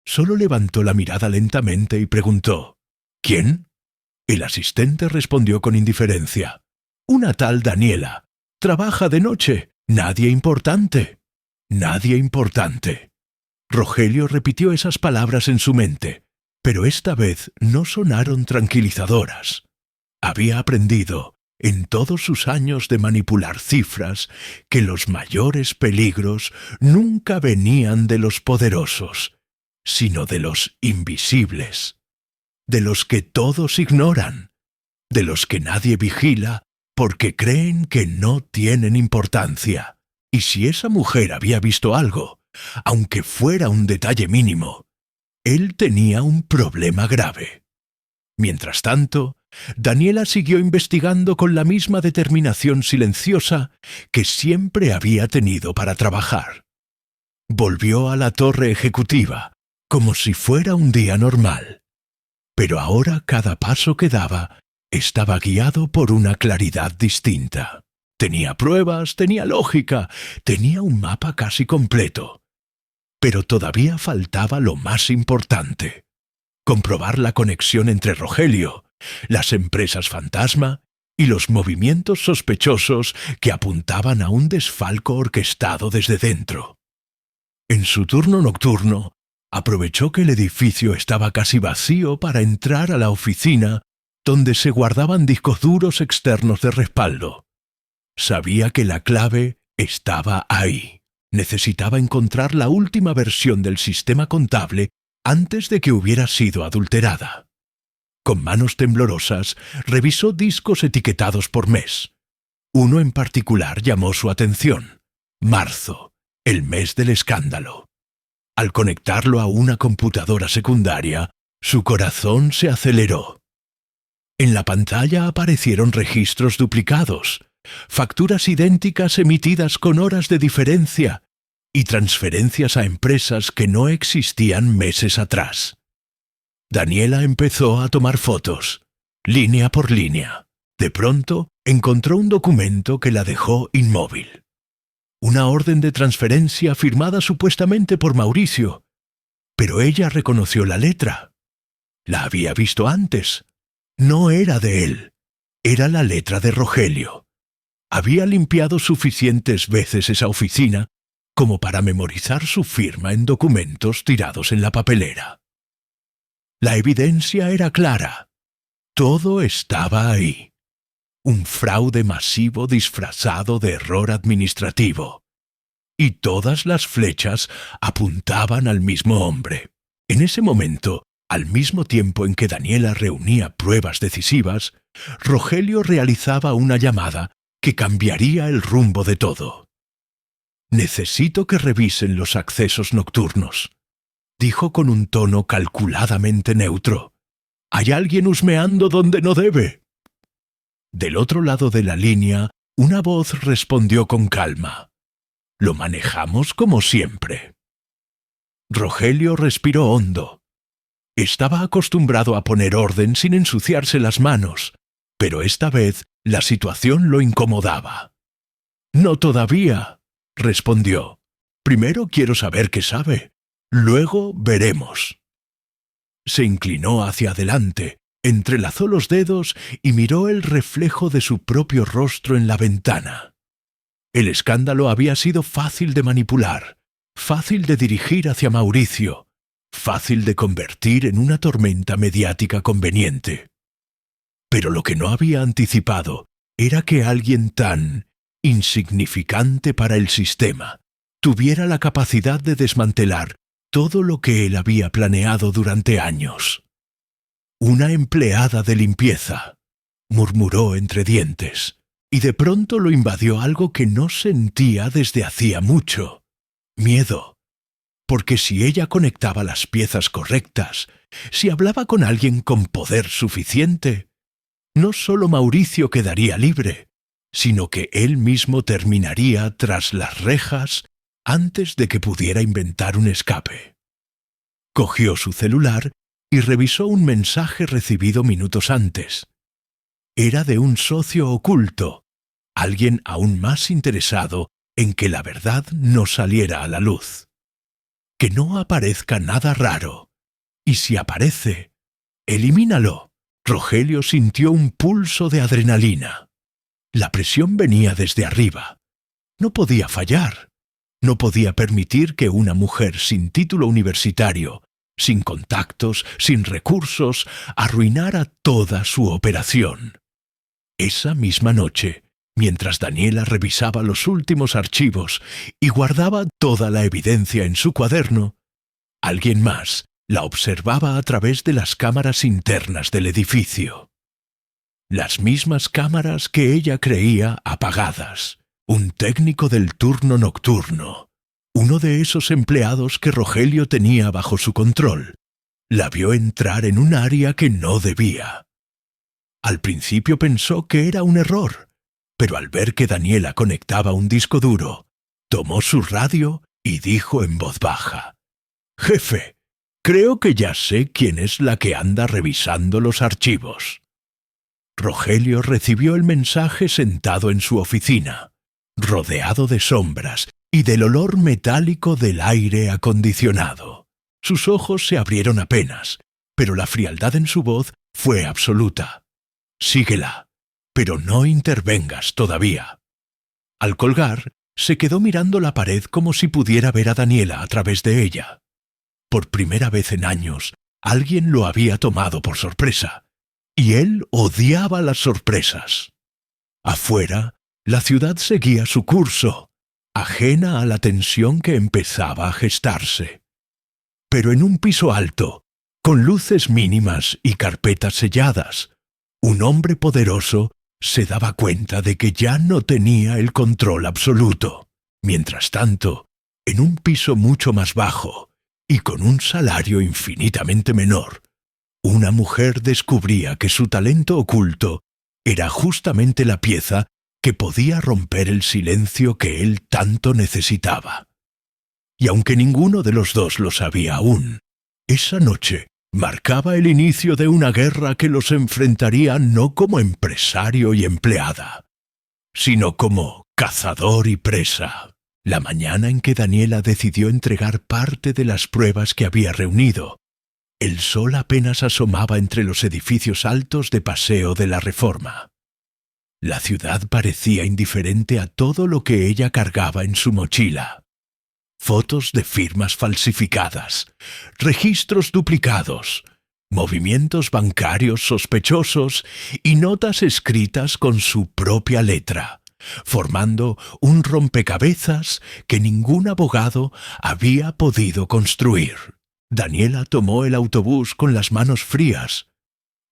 Solo levantó la mirada lentamente y preguntó: ¿Quién? El asistente respondió con indiferencia: una tal Daniela. Trabaja de noche. Nadie importante. Nadie importante. Rogelio repitió esas palabras en su mente, pero esta vez no sonaron tranquilizadoras. Había aprendido, en todos sus años de manipular cifras, que los mayores peligros nunca venían de los poderosos, sino de los invisibles, de los que todos ignoran, de los que nadie vigila porque creen que no tienen importancia. Y si esa mujer había visto algo, aunque fuera un detalle mínimo, él tenía un problema grave. Mientras tanto, Daniela siguió investigando con la misma determinación silenciosa que siempre había tenido para trabajar. Volvió a la torre ejecutiva, como si fuera un día normal. Pero ahora cada paso que daba estaba guiado por una claridad distinta. Tenía pruebas, tenía lógica, tenía un mapa casi completo. Pero todavía faltaba lo más importante: comprobar la conexión entre Rogelio, las empresas fantasma y los movimientos sospechosos que apuntaban a un desfalco orquestado desde dentro. En su turno nocturno, aprovechó que el edificio estaba casi vacío para entrar a la oficina donde se guardaban discos duros externos de respaldo. Sabía que la clave estaba ahí. Necesitaba encontrar la última versión del sistema contable antes de que hubiera sido adulterada. Con manos temblorosas, revisó discos etiquetados por mes. Uno en particular llamó su atención: marzo, el mes del escándalo. Al conectarlo a una computadora secundaria, su corazón se aceleró. En la pantalla aparecieron registros duplicados, facturas idénticas emitidas con horas de diferencia y transferencias a empresas que no existían meses atrás. Daniela empezó a tomar fotos, línea por línea. De pronto, encontró un documento que la dejó inmóvil. Una orden de transferencia firmada supuestamente por Mauricio, pero ella reconoció la letra. La había visto antes. No era de él, era la letra de Rogelio. Había limpiado suficientes veces esa oficina como para memorizar su firma en documentos tirados en la papelera. La evidencia era clara. Todo estaba ahí. Un fraude masivo disfrazado de error administrativo. Y todas las flechas apuntaban al mismo hombre. En ese momento, al mismo tiempo en que Daniela reunía pruebas decisivas, Rogelio realizaba una llamada que cambiaría el rumbo de todo. Necesito que revisen los accesos nocturnos, dijo con un tono calculadamente neutro. Hay alguien husmeando donde no debe. Del otro lado de la línea, una voz respondió con calma. Lo manejamos como siempre. Rogelio respiró hondo. Estaba acostumbrado a poner orden sin ensuciarse las manos, pero esta vez la situación lo incomodaba. No todavía, respondió. Primero quiero saber qué sabe. Luego veremos. Se inclinó hacia adelante, entrelazó los dedos y miró el reflejo de su propio rostro en la ventana. El escándalo había sido fácil de manipular, fácil de dirigir hacia Mauricio, fácil de convertir en una tormenta mediática conveniente. Pero lo que no había anticipado era que alguien tan insignificante para el sistema tuviera la capacidad de desmantelar todo lo que él había planeado durante años. Una empleada de limpieza, murmuró entre dientes, y de pronto lo invadió algo que no sentía desde hacía mucho: miedo. Porque si ella conectaba las piezas correctas, si hablaba con alguien con poder suficiente, no solo Mauricio quedaría libre, sino que él mismo terminaría tras las rejas antes de que pudiera inventar un escape. Cogió su celular y revisó un mensaje recibido minutos antes. Era de un socio oculto, alguien aún más interesado en que la verdad no saliera a la luz. Que no aparezca nada raro. Y si aparece, elimínalo. Rogelio sintió un pulso de adrenalina. La presión venía desde arriba. No podía fallar. No podía permitir que una mujer sin título universitario, sin contactos, sin recursos, arruinara toda su operación. Esa misma noche, mientras Daniela revisaba los últimos archivos y guardaba toda la evidencia en su cuaderno, alguien más la observaba a través de las cámaras internas del edificio. Las mismas cámaras que ella creía apagadas. Un técnico del turno nocturno, uno de esos empleados que Rogelio tenía bajo su control, la vio entrar en un área que no debía. Al principio pensó que era un error, pero al ver que Daniela conectaba un disco duro, tomó su radio y dijo en voz baja: «Jefe, creo que ya sé quién es la que anda revisando los archivos». Rogelio recibió el mensaje sentado en su oficina, rodeado de sombras y del olor metálico del aire acondicionado. Sus ojos se abrieron apenas, pero la frialdad en su voz fue absoluta. «Síguela, pero no intervengas todavía». Al colgar, se quedó mirando la pared como si pudiera ver a Daniela a través de ella. Por primera vez en años, alguien lo había tomado por sorpresa, y él odiaba las sorpresas. Afuera, la ciudad seguía su curso, ajena a la tensión que empezaba a gestarse. Pero en un piso alto, con luces mínimas y carpetas selladas, un hombre poderoso se daba cuenta de que ya no tenía el control absoluto. Mientras tanto, en un piso mucho más bajo y con un salario infinitamente menor, una mujer descubría que su talento oculto era justamente la pieza que podía romper el silencio que él tanto necesitaba. Y aunque ninguno de los dos lo sabía aún, esa noche marcaba el inicio de una guerra que los enfrentaría no como empresario y empleada, sino como cazador y presa. La mañana en que Daniela decidió entregar parte de las pruebas que había reunido, el sol apenas asomaba entre los edificios altos de Paseo de la Reforma. La ciudad parecía indiferente a todo lo que ella cargaba en su mochila. Fotos de firmas falsificadas, registros duplicados, movimientos bancarios sospechosos y notas escritas con su propia letra, formando un rompecabezas que ningún abogado había podido construir. Daniela tomó el autobús con las manos frías,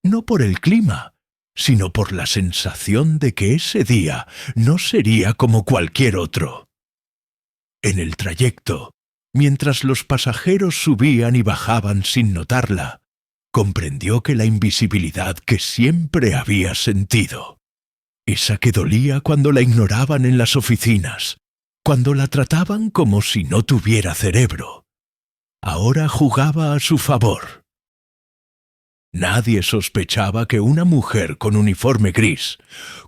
no por el clima, sino por la sensación de que ese día no sería como cualquier otro. En el trayecto, mientras los pasajeros subían y bajaban sin notarla, comprendió que la invisibilidad que siempre había sentido, esa que dolía cuando la ignoraban en las oficinas, cuando la trataban como si no tuviera cerebro, ahora jugaba a su favor. Nadie sospechaba que una mujer con uniforme gris,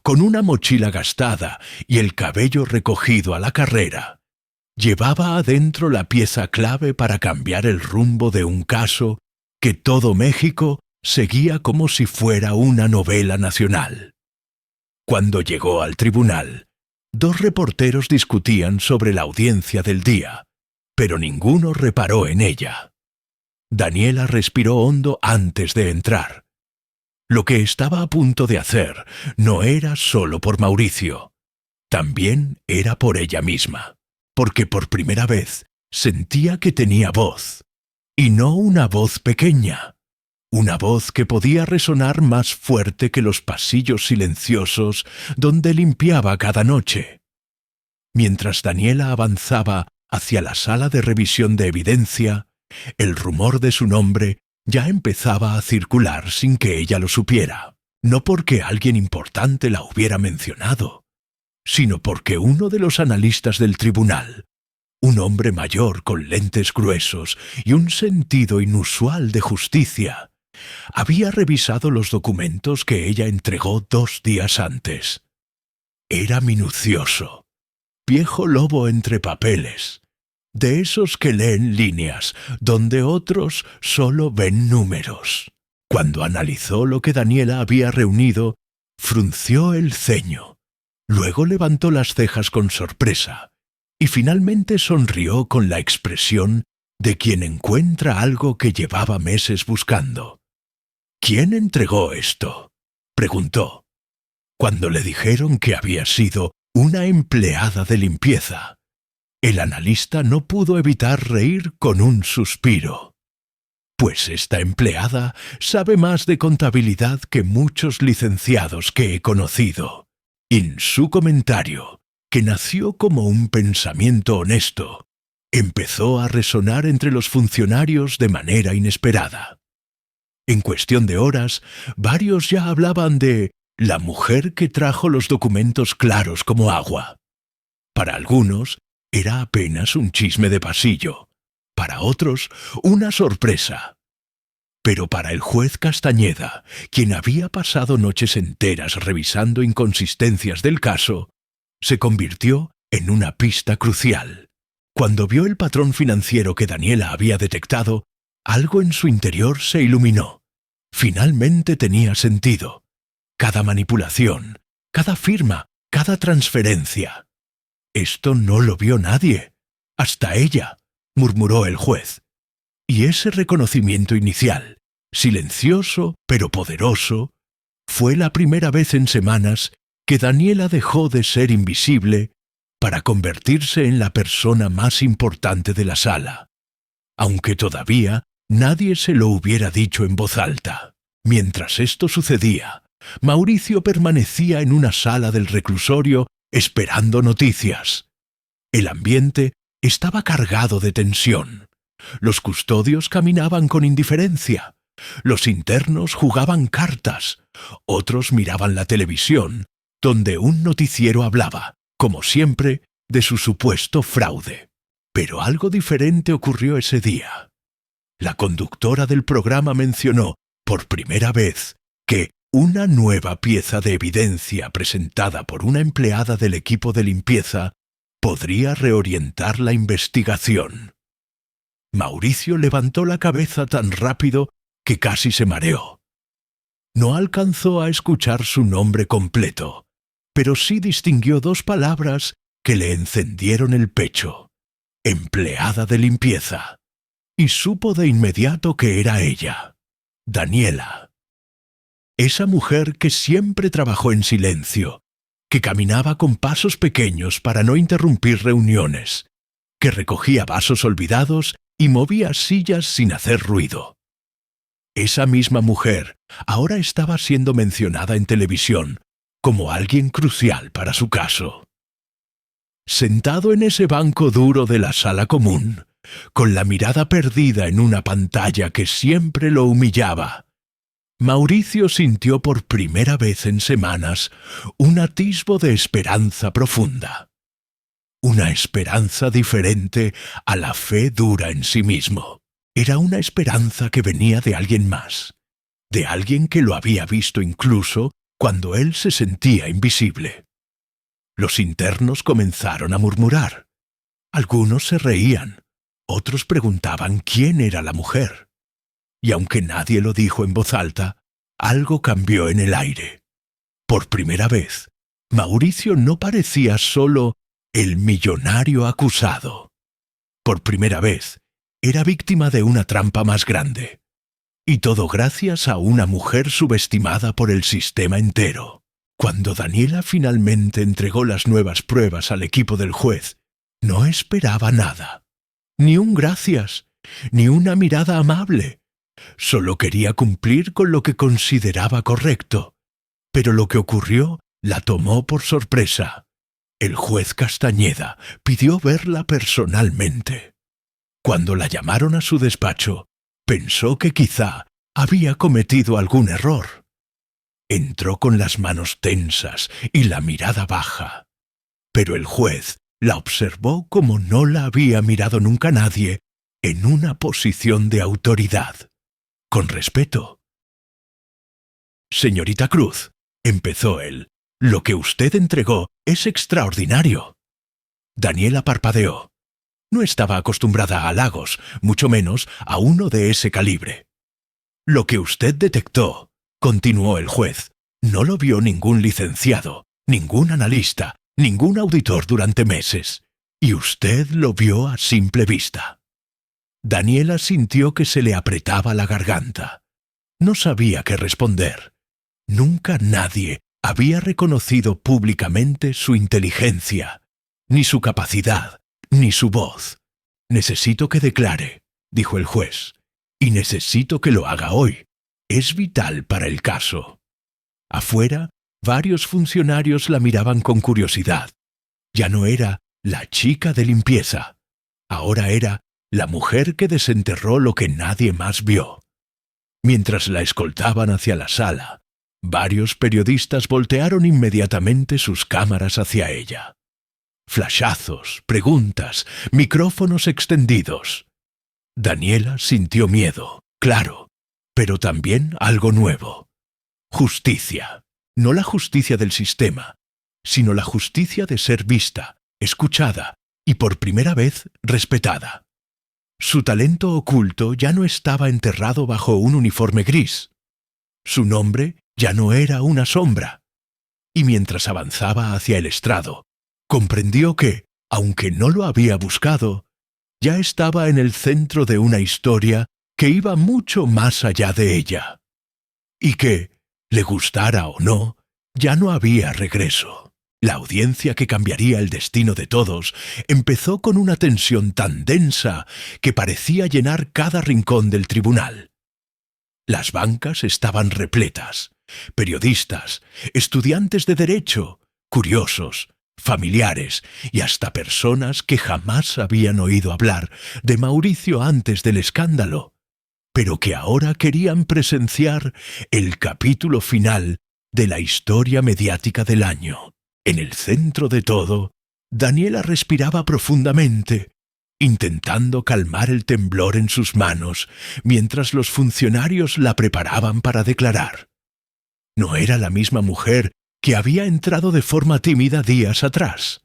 con una mochila gastada y el cabello recogido a la carrera, llevaba adentro la pieza clave para cambiar el rumbo de un caso que todo México seguía como si fuera una novela nacional. Cuando llegó al tribunal, 2 reporteros discutían sobre la audiencia del día, pero ninguno reparó en ella. Daniela respiró hondo antes de entrar. Lo que estaba a punto de hacer no era solo por Mauricio, también era por ella misma, porque por primera vez sentía que tenía voz, y no una voz pequeña, una voz que podía resonar más fuerte que los pasillos silenciosos donde limpiaba cada noche. Mientras Daniela avanzaba hacia la sala de revisión de evidencia, el rumor de su nombre ya empezaba a circular sin que ella lo supiera, no porque alguien importante la hubiera mencionado, sino porque uno de los analistas del tribunal, un hombre mayor con lentes gruesos y un sentido inusual de justicia, había revisado los documentos que ella entregó 2 días antes. Era minucioso, viejo lobo entre papeles, de esos que leen líneas donde otros solo ven números. Cuando analizó lo que Daniela había reunido, frunció el ceño, luego levantó las cejas con sorpresa y finalmente sonrió con la expresión de quien encuentra algo que llevaba meses buscando. ¿Quién entregó esto?, preguntó. Cuando le dijeron que había sido una empleada de limpieza, el analista no pudo evitar reír con un suspiro. Pues esta empleada sabe más de contabilidad que muchos licenciados que he conocido. En su comentario, que nació como un pensamiento honesto, empezó a resonar entre los funcionarios de manera inesperada. En cuestión de horas, varios ya hablaban de la mujer que trajo los documentos claros como agua. Para algunos, era apenas un chisme de pasillo, para otros, una sorpresa. Pero para el juez Castañeda, quien había pasado noches enteras revisando inconsistencias del caso, se convirtió en una pista crucial. Cuando vio el patrón financiero que Daniela había detectado, algo en su interior se iluminó. Finalmente tenía sentido. Cada manipulación, cada firma, cada transferencia. Esto no lo vio nadie, hasta ella, murmuró el juez. Y ese reconocimiento inicial, silencioso pero poderoso, fue la primera vez en semanas que Daniela dejó de ser invisible para convertirse en la persona más importante de la sala, aunque todavía nadie se lo hubiera dicho en voz alta. Mientras esto sucedía, Mauricio permanecía en una sala del reclusorio esperando noticias. El ambiente estaba cargado de tensión. Los custodios caminaban con indiferencia. Los internos jugaban cartas. Otros miraban la televisión, donde un noticiero hablaba, como siempre, de su supuesto fraude. Pero algo diferente ocurrió ese día. La conductora del programa mencionó, por primera vez, que una nueva pieza de evidencia presentada por una empleada del equipo de limpieza podría reorientar la investigación. Mauricio levantó la cabeza tan rápido que casi se mareó. No alcanzó a escuchar su nombre completo, pero sí distinguió 2 palabras que le encendieron el pecho: empleada de limpieza. Y supo de inmediato que era ella, Daniela. Esa mujer que siempre trabajó en silencio, que caminaba con pasos pequeños para no interrumpir reuniones, que recogía vasos olvidados y movía sillas sin hacer ruido. Esa misma mujer ahora estaba siendo mencionada en televisión como alguien crucial para su caso. Sentado en ese banco duro de la sala común, con la mirada perdida en una pantalla que siempre lo humillaba, Mauricio sintió por primera vez en semanas un atisbo de esperanza profunda. Una esperanza diferente a la fe dura en sí mismo. Era una esperanza que venía de alguien más, de alguien que lo había visto incluso cuando él se sentía invisible. Los internos comenzaron a murmurar. Algunos se reían, otros preguntaban quién era la mujer. Y aunque nadie lo dijo en voz alta, algo cambió en el aire. Por primera vez, Mauricio no parecía solo el millonario acusado. Por primera vez, era víctima de una trampa más grande. Y todo gracias a una mujer subestimada por el sistema entero. Cuando Daniela finalmente entregó las nuevas pruebas al equipo del juez, no esperaba nada. Ni un gracias, ni una mirada amable. Solo quería cumplir con lo que consideraba correcto. Pero lo que ocurrió la tomó por sorpresa. El juez Castañeda pidió verla personalmente. Cuando la llamaron a su despacho, pensó que quizá había cometido algún error. Entró con las manos tensas y la mirada baja. Pero el juez la observó como no la había mirado nunca nadie, en una posición de autoridad, con respeto. «Señorita Cruz», empezó él, «lo que usted entregó es extraordinario». Daniela parpadeó. No estaba acostumbrada a halagos, mucho menos a uno de ese calibre. «Lo que usted detectó», continuó el juez, «no lo vio ningún licenciado, ningún analista, ningún auditor durante meses, y usted lo vio a simple vista». Daniela sintió que se le apretaba la garganta. No sabía qué responder. Nunca nadie había reconocido públicamente su inteligencia, ni su capacidad, ni su voz. «Necesito que declare», dijo el juez, «y necesito que lo haga hoy. Es vital para el caso». Afuera, varios funcionarios la miraban con curiosidad. Ya no era la chica de limpieza. Ahora era la mujer que desenterró lo que nadie más vio. Mientras la escoltaban hacia la sala, varios periodistas voltearon inmediatamente sus cámaras hacia ella. Flashazos, preguntas, micrófonos extendidos. Daniela sintió miedo, claro, pero también algo nuevo. Justicia. No la justicia del sistema, sino la justicia de ser vista, escuchada y por primera vez respetada. Su talento oculto ya no estaba enterrado bajo un uniforme gris. Su nombre ya no era una sombra. Y mientras avanzaba hacia el estrado, comprendió que, aunque no lo había buscado, ya estaba en el centro de una historia que iba mucho más allá de ella. Y que, le gustara o no, ya no había regreso. La audiencia que cambiaría el destino de todos empezó con una tensión tan densa que parecía llenar cada rincón del tribunal. Las bancas estaban repletas. Periodistas, estudiantes de derecho, curiosos, familiares y hasta personas que jamás habían oído hablar de Mauricio antes del escándalo, pero que ahora querían presenciar el capítulo final de la historia mediática del año. En el centro de todo, Daniela respiraba profundamente, intentando calmar el temblor en sus manos mientras los funcionarios la preparaban para declarar. No era la misma mujer que había entrado de forma tímida días atrás.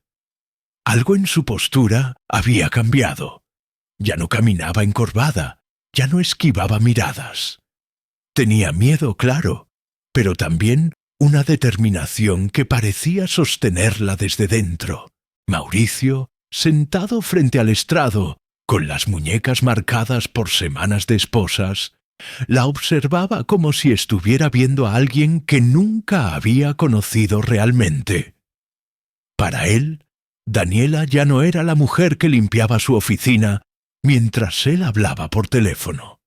Algo en su postura había cambiado. Ya no caminaba encorvada, ya no esquivaba miradas. Tenía miedo, claro, pero también una determinación que parecía sostenerla desde dentro. Mauricio, sentado frente al estrado, con las muñecas marcadas por semanas de esposas, la observaba como si estuviera viendo a alguien que nunca había conocido realmente. Para él, Daniela ya no era la mujer que limpiaba su oficina mientras él hablaba por teléfono.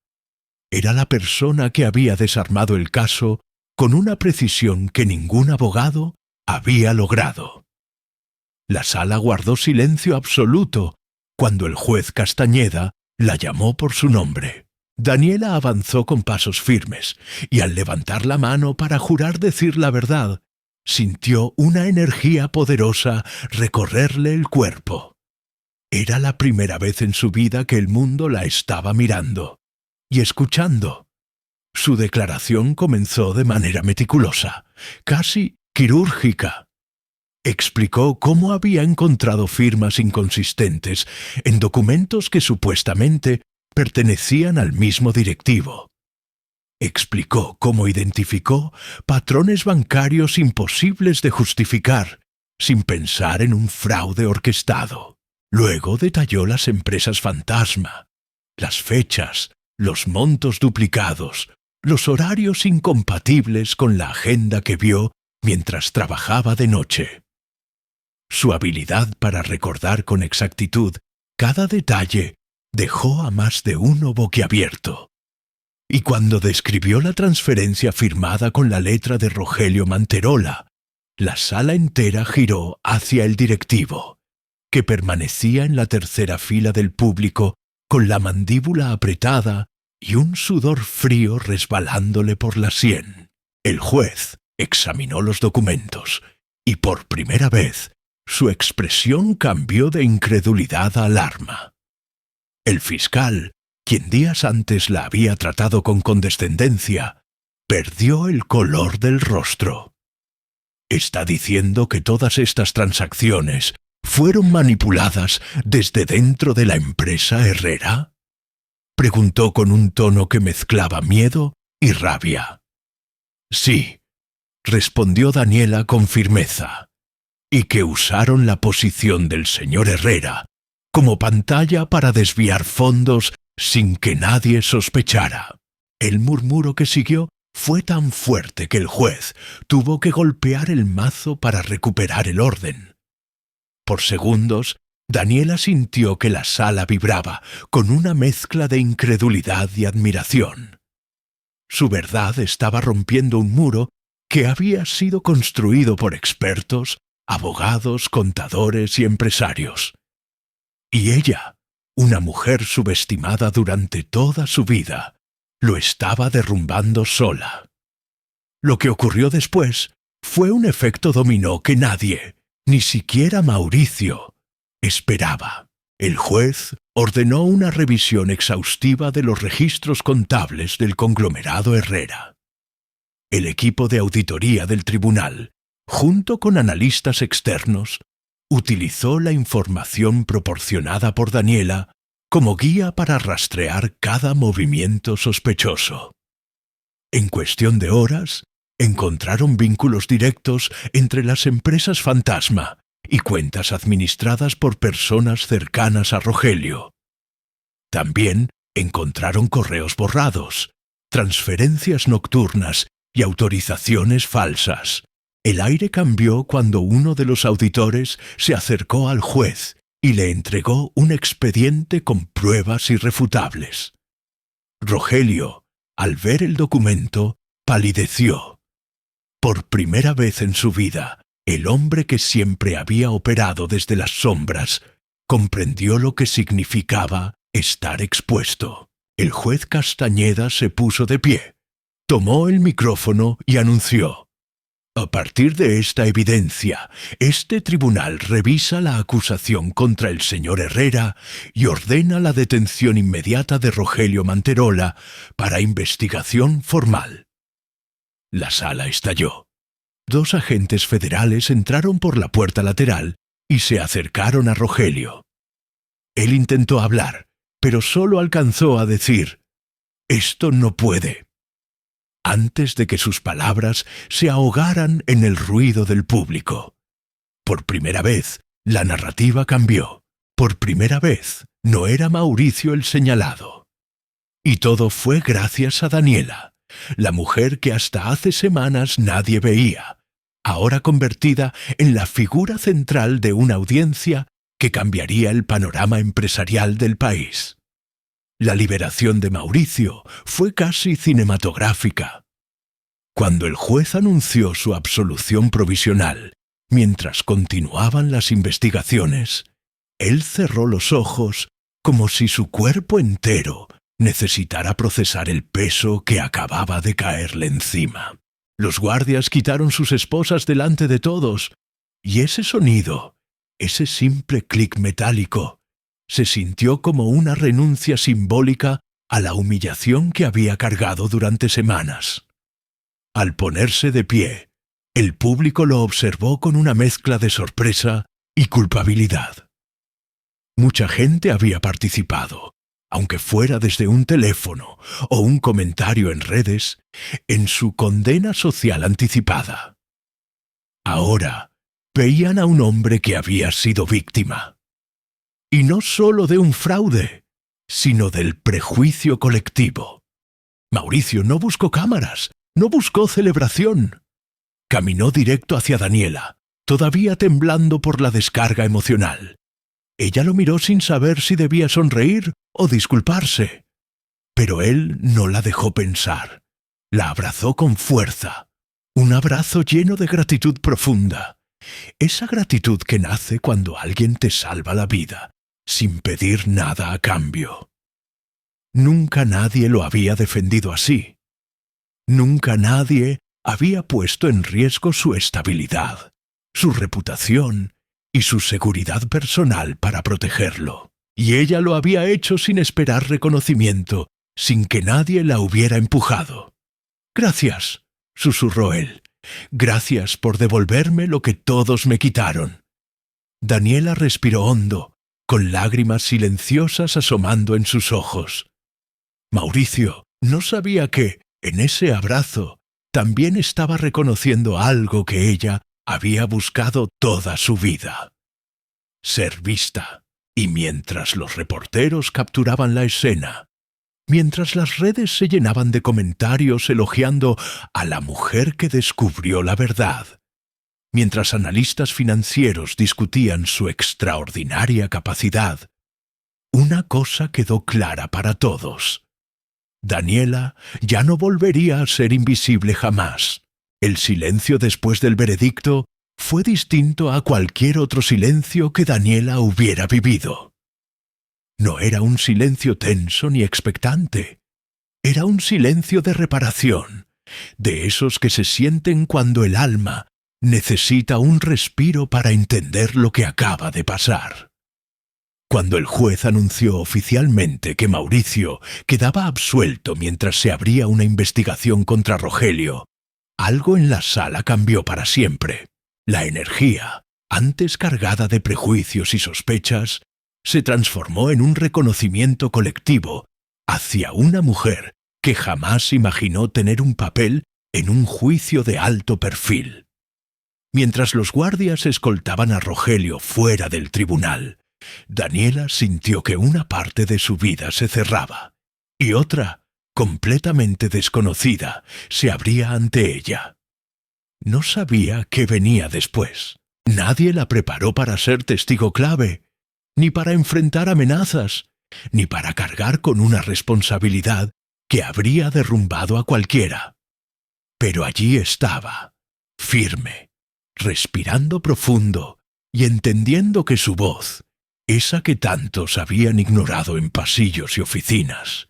Era la persona que había desarmado el caso con una precisión que ningún abogado había logrado. La sala guardó silencio absoluto cuando el juez Castañeda la llamó por su nombre. Daniela avanzó con pasos firmes y al levantar la mano para jurar decir la verdad, sintió una energía poderosa recorrerle el cuerpo. Era la primera vez en su vida que el mundo la estaba mirando y escuchando. Su declaración comenzó de manera meticulosa, casi quirúrgica. Explicó cómo había encontrado firmas inconsistentes en documentos que supuestamente pertenecían al mismo directivo. Explicó cómo identificó patrones bancarios imposibles de justificar, sin pensar en un fraude orquestado. Luego detalló las empresas fantasma, las fechas, los montos duplicados, los horarios incompatibles con la agenda que vio mientras trabajaba de noche. Su habilidad para recordar con exactitud cada detalle dejó a más de uno boquiabierto. Y cuando describió la transferencia firmada con la letra de Rogelio Manterola, la sala entera giró hacia el directivo, que permanecía en la tercera fila del público con la mandíbula apretada y un sudor frío resbalándole por la sien. El juez examinó los documentos y por primera vez su expresión cambió de incredulidad a alarma. El fiscal, quien días antes la había tratado con condescendencia, perdió el color del rostro. ¿Está diciendo que todas estas transacciones fueron manipuladas desde dentro de la empresa Herrera? Preguntó con un tono que mezclaba miedo y rabia. Sí, respondió Daniela con firmeza, y que usaron la posición del señor Herrera como pantalla para desviar fondos sin que nadie sospechara. El murmuro que siguió fue tan fuerte que el juez tuvo que golpear el mazo para recuperar el orden. Por segundos, Daniela sintió que la sala vibraba con una mezcla de incredulidad y admiración. Su verdad estaba rompiendo un muro que había sido construido por expertos, abogados, contadores y empresarios. Y ella, una mujer subestimada durante toda su vida, lo estaba derrumbando sola. Lo que ocurrió después fue un efecto dominó que nadie, ni siquiera Mauricio, esperaba. El juez ordenó una revisión exhaustiva de los registros contables del conglomerado Herrera. El equipo de auditoría del tribunal, junto con analistas externos, utilizó la información proporcionada por Daniela como guía para rastrear cada movimiento sospechoso. En cuestión de horas, encontraron vínculos directos entre las empresas fantasma y cuentas administradas por personas cercanas a Rogelio. También encontraron correos borrados, transferencias nocturnas y autorizaciones falsas. El aire cambió cuando uno de los auditores se acercó al juez y le entregó un expediente con pruebas irrefutables. Rogelio, al ver el documento, palideció. Por primera vez en su vida, el hombre que siempre había operado desde las sombras comprendió lo que significaba estar expuesto. El juez Castañeda se puso de pie, tomó el micrófono y anunció: a partir de esta evidencia, este tribunal revisa la acusación contra el señor Herrera y ordena la detención inmediata de Rogelio Manterola para investigación formal. La sala estalló. 2 agentes federales entraron por la puerta lateral y se acercaron a Rogelio. Él intentó hablar, pero solo alcanzó a decir: «Esto no puede», antes de que sus palabras se ahogaran en el ruido del público. Por primera vez, la narrativa cambió. Por primera vez, no era Mauricio el señalado. Y todo fue gracias a Daniela, la mujer que hasta hace semanas nadie veía, ahora convertida en la figura central de una audiencia que cambiaría el panorama empresarial del país. La liberación de Mauricio fue casi cinematográfica. Cuando el juez anunció su absolución provisional Mientras continuaban las investigaciones, él cerró los ojos como si su cuerpo entero necesitara procesar el peso que acababa de caerle encima. Los guardias quitaron sus esposas delante de todos, y ese sonido, ese simple clic metálico, se sintió como una renuncia simbólica a la humillación que había cargado durante semanas. Al ponerse de pie, el público lo observó con una mezcla de sorpresa y culpabilidad. Mucha gente había participado, aunque fuera desde un teléfono o un comentario en redes, en su condena social anticipada. Ahora veían a un hombre que había sido víctima. Y no solo de un fraude, sino del prejuicio colectivo. Mauricio no buscó cámaras, no buscó celebración. Caminó directo hacia Daniela, todavía temblando por la descarga emocional. Ella lo miró sin saber si debía sonreír o disculparse. Pero él no la dejó pensar. La abrazó con fuerza. Un abrazo lleno de gratitud profunda. Esa gratitud que nace cuando alguien te salva la vida, sin pedir nada a cambio. Nunca nadie lo había defendido así. Nunca nadie había puesto en riesgo su estabilidad, su reputación y su seguridad personal para protegerlo. Y ella lo había hecho sin esperar reconocimiento, sin que nadie la hubiera empujado. «Gracias», susurró él. «Gracias por devolverme lo que todos me quitaron». Daniela respiró hondo, con lágrimas silenciosas asomando en sus ojos. Mauricio no sabía que, en ese abrazo, también estaba reconociendo algo que ella había buscado toda su vida. Ser vista. Y mientras los reporteros capturaban la escena, mientras las redes se llenaban de comentarios elogiando a la mujer que descubrió la verdad, mientras analistas financieros discutían su extraordinaria capacidad, una cosa quedó clara para todos. Daniela ya no volvería a ser invisible jamás. El silencio después del veredicto fue distinto a cualquier otro silencio que Daniela hubiera vivido. No era un silencio tenso ni expectante. Era un silencio de reparación, de esos que se sienten cuando el alma necesita un respiro para entender lo que acaba de pasar. Cuando el juez anunció oficialmente que Mauricio quedaba absuelto mientras se abría una investigación contra Rogelio, algo en la sala cambió para siempre. La energía, antes cargada de prejuicios y sospechas, se transformó en un reconocimiento colectivo hacia una mujer que jamás imaginó tener un papel en un juicio de alto perfil. Mientras los guardias escoltaban a Rogelio fuera del tribunal, Daniela sintió que una parte de su vida se cerraba y otra, completamente desconocida, se abría ante ella. No sabía qué venía después. Nadie la preparó para ser testigo clave, ni para enfrentar amenazas, ni para cargar con una responsabilidad que habría derrumbado a cualquiera. Pero allí estaba, firme, respirando profundo y entendiendo que su voz, esa que tantos habían ignorado en pasillos y oficinas,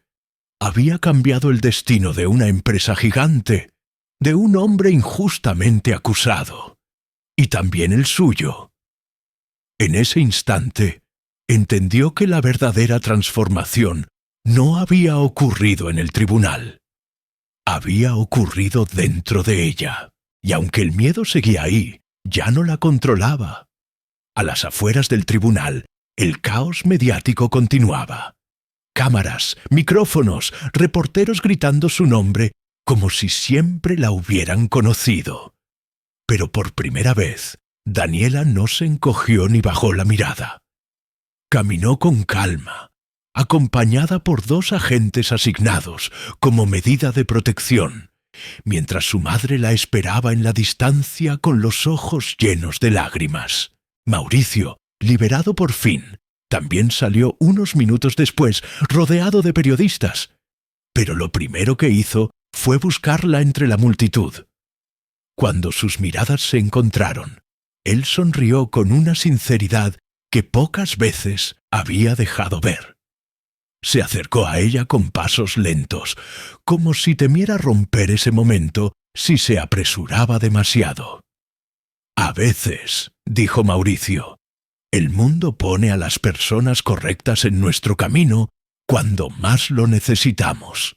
había cambiado el destino de una empresa gigante, de un hombre injustamente acusado, y también el suyo. En ese instante, entendió que la verdadera transformación no había ocurrido en el tribunal. Había ocurrido dentro de ella, y aunque el miedo seguía ahí, ya no la controlaba. A las afueras del tribunal, el caos mediático continuaba. Cámaras, micrófonos, reporteros gritando su nombre como si siempre la hubieran conocido. Pero por primera vez, Daniela no se encogió ni bajó la mirada. Caminó con calma, acompañada por 2 agentes asignados como medida de protección, mientras su madre la esperaba en la distancia con los ojos llenos de lágrimas. Mauricio, liberado por fin, también salió unos minutos después, rodeado de periodistas. Pero lo primero que hizo fue buscarla entre la multitud. Cuando sus miradas se encontraron, Él sonrió con una sinceridad que pocas veces había dejado ver. Se acercó a ella con pasos lentos, como si temiera romper ese momento si se apresuraba demasiado. «A veces», dijo Mauricio, «el mundo pone a las personas correctas en nuestro camino cuando más lo necesitamos».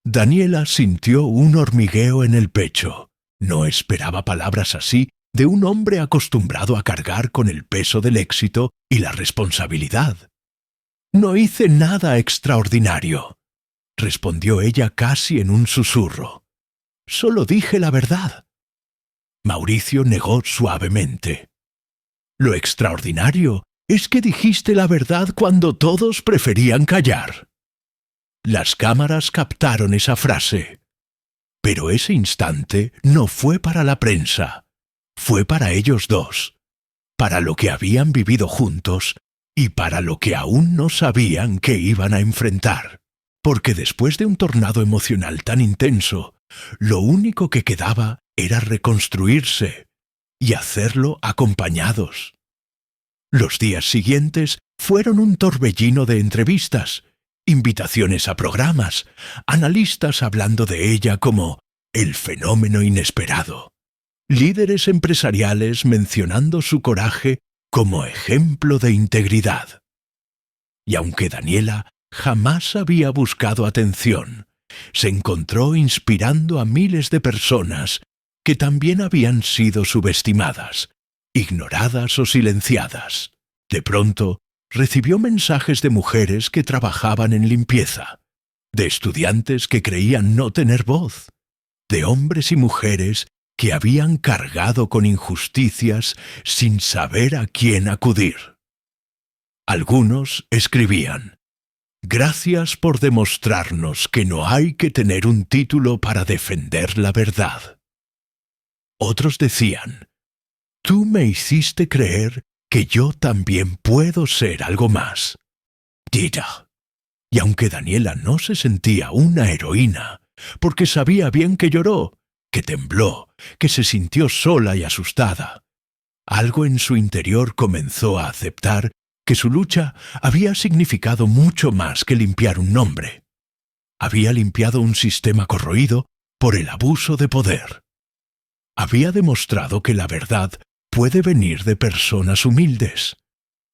Daniela sintió un hormigueo en el pecho. No esperaba palabras así de un hombre acostumbrado a cargar con el peso del éxito y la responsabilidad. «No hice nada extraordinario», respondió ella casi en un susurro. «Solo dije la verdad». Mauricio negó suavemente. «Lo extraordinario es que dijiste la verdad cuando todos preferían callar». Las cámaras captaron esa frase. Pero ese instante no fue para la prensa. Fue para ellos dos, para lo que habían vivido juntos y para lo que aún no sabían que iban a enfrentar. Porque después de un tornado emocional tan intenso, lo único que quedaba era reconstruirse y hacerlo acompañados. Los días siguientes fueron un torbellino de entrevistas, invitaciones a programas, analistas hablando de ella como el fenómeno inesperado, líderes empresariales mencionando su coraje como ejemplo de integridad. Y aunque Daniela jamás había buscado atención, se encontró inspirando a miles de personas que también habían sido subestimadas, ignoradas o silenciadas. De pronto, recibió mensajes de mujeres que trabajaban en limpieza, de estudiantes que creían no tener voz, de hombres y mujeres que habían cargado con injusticias sin saber a quién acudir. Algunos escribían: «Gracias por demostrarnos que no hay que tener un título para defender la verdad». Otros decían: «Tú me hiciste creer que yo también puedo ser algo más». Tira. Y aunque Daniela no se sentía una heroína, porque sabía bien que lloró, que tembló, que se sintió sola y asustada, algo en su interior comenzó a aceptar que su lucha había significado mucho más que limpiar un nombre. Había limpiado un sistema corroído por el abuso de poder. Había demostrado que la verdad puede venir de personas humildes,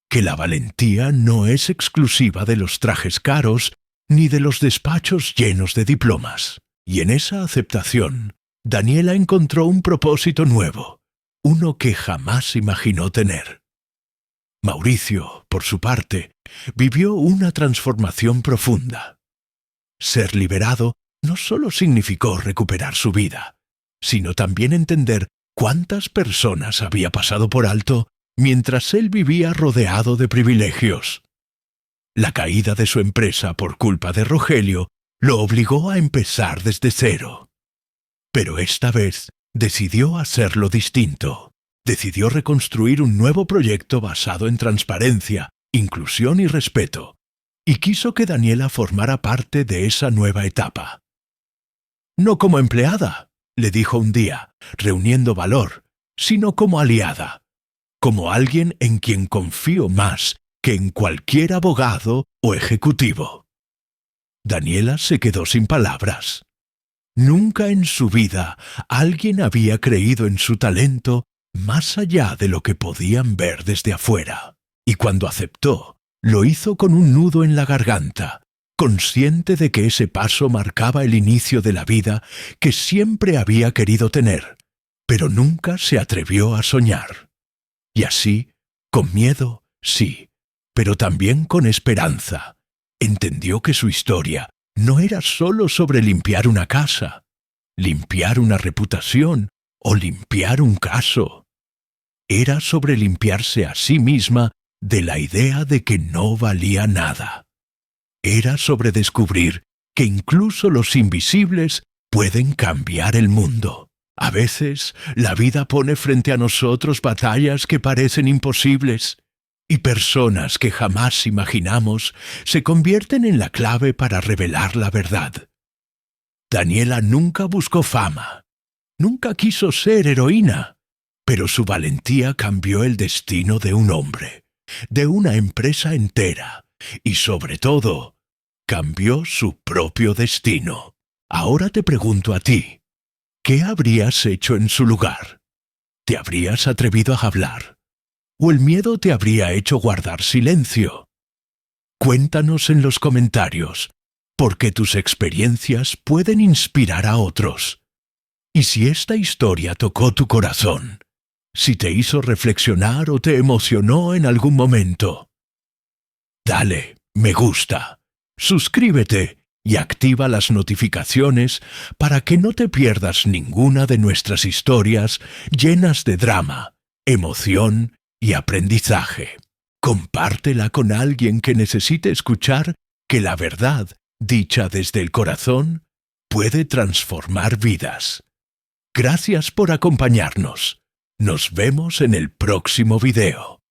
que la valentía no es exclusiva de los trajes caros ni de los despachos llenos de diplomas. Y en esa aceptación, Daniela encontró un propósito nuevo, uno que jamás imaginó tener. Mauricio, por su parte, vivió una transformación profunda. Ser liberado no solo significó recuperar su vida, sino también entender cuántas personas había pasado por alto mientras él vivía rodeado de privilegios. La caída de su empresa por culpa de Rogelio lo obligó a empezar desde cero. Pero esta vez decidió hacerlo distinto. Decidió reconstruir un nuevo proyecto basado en transparencia, inclusión y respeto, y quiso que Daniela formara parte de esa nueva etapa. «No como empleada», le dijo un día, reuniendo valor, «sino como aliada, como alguien en quien confío más que en cualquier abogado o ejecutivo». Daniela se quedó sin palabras. Nunca en su vida alguien había creído en su talento más allá de lo que podían ver desde afuera. Y cuando aceptó, lo hizo con un nudo en la garganta, consciente de que ese paso marcaba el inicio de la vida que siempre había querido tener, pero nunca se atrevió a soñar. Y así, con miedo, sí, pero también con esperanza, entendió que su historia no era solo sobre limpiar una casa, limpiar una reputación o limpiar un caso. Era sobre limpiarse a sí misma de la idea de que no valía nada. Era sobre descubrir que incluso los invisibles pueden cambiar el mundo. A veces, la vida pone frente a nosotros batallas que parecen imposibles, y personas que jamás imaginamos se convierten en la clave para revelar la verdad. Daniela nunca buscó fama, nunca quiso ser heroína, pero su valentía cambió el destino de un hombre, de una empresa entera y, sobre todo, cambió su propio destino. Ahora te pregunto a ti, ¿qué habrías hecho en su lugar? ¿Te habrías atrevido a hablar? ¿O el miedo te habría hecho guardar silencio? Cuéntanos en los comentarios, porque tus experiencias pueden inspirar a otros. Y si esta historia tocó tu corazón, si te hizo reflexionar o te emocionó en algún momento, dale me gusta, suscríbete y activa las notificaciones para que no te pierdas ninguna de nuestras historias llenas de drama, emoción y aprendizaje. Compártela con alguien que necesite escuchar que la verdad, dicha desde el corazón, puede transformar vidas. Gracias por acompañarnos. Nos vemos en el próximo video.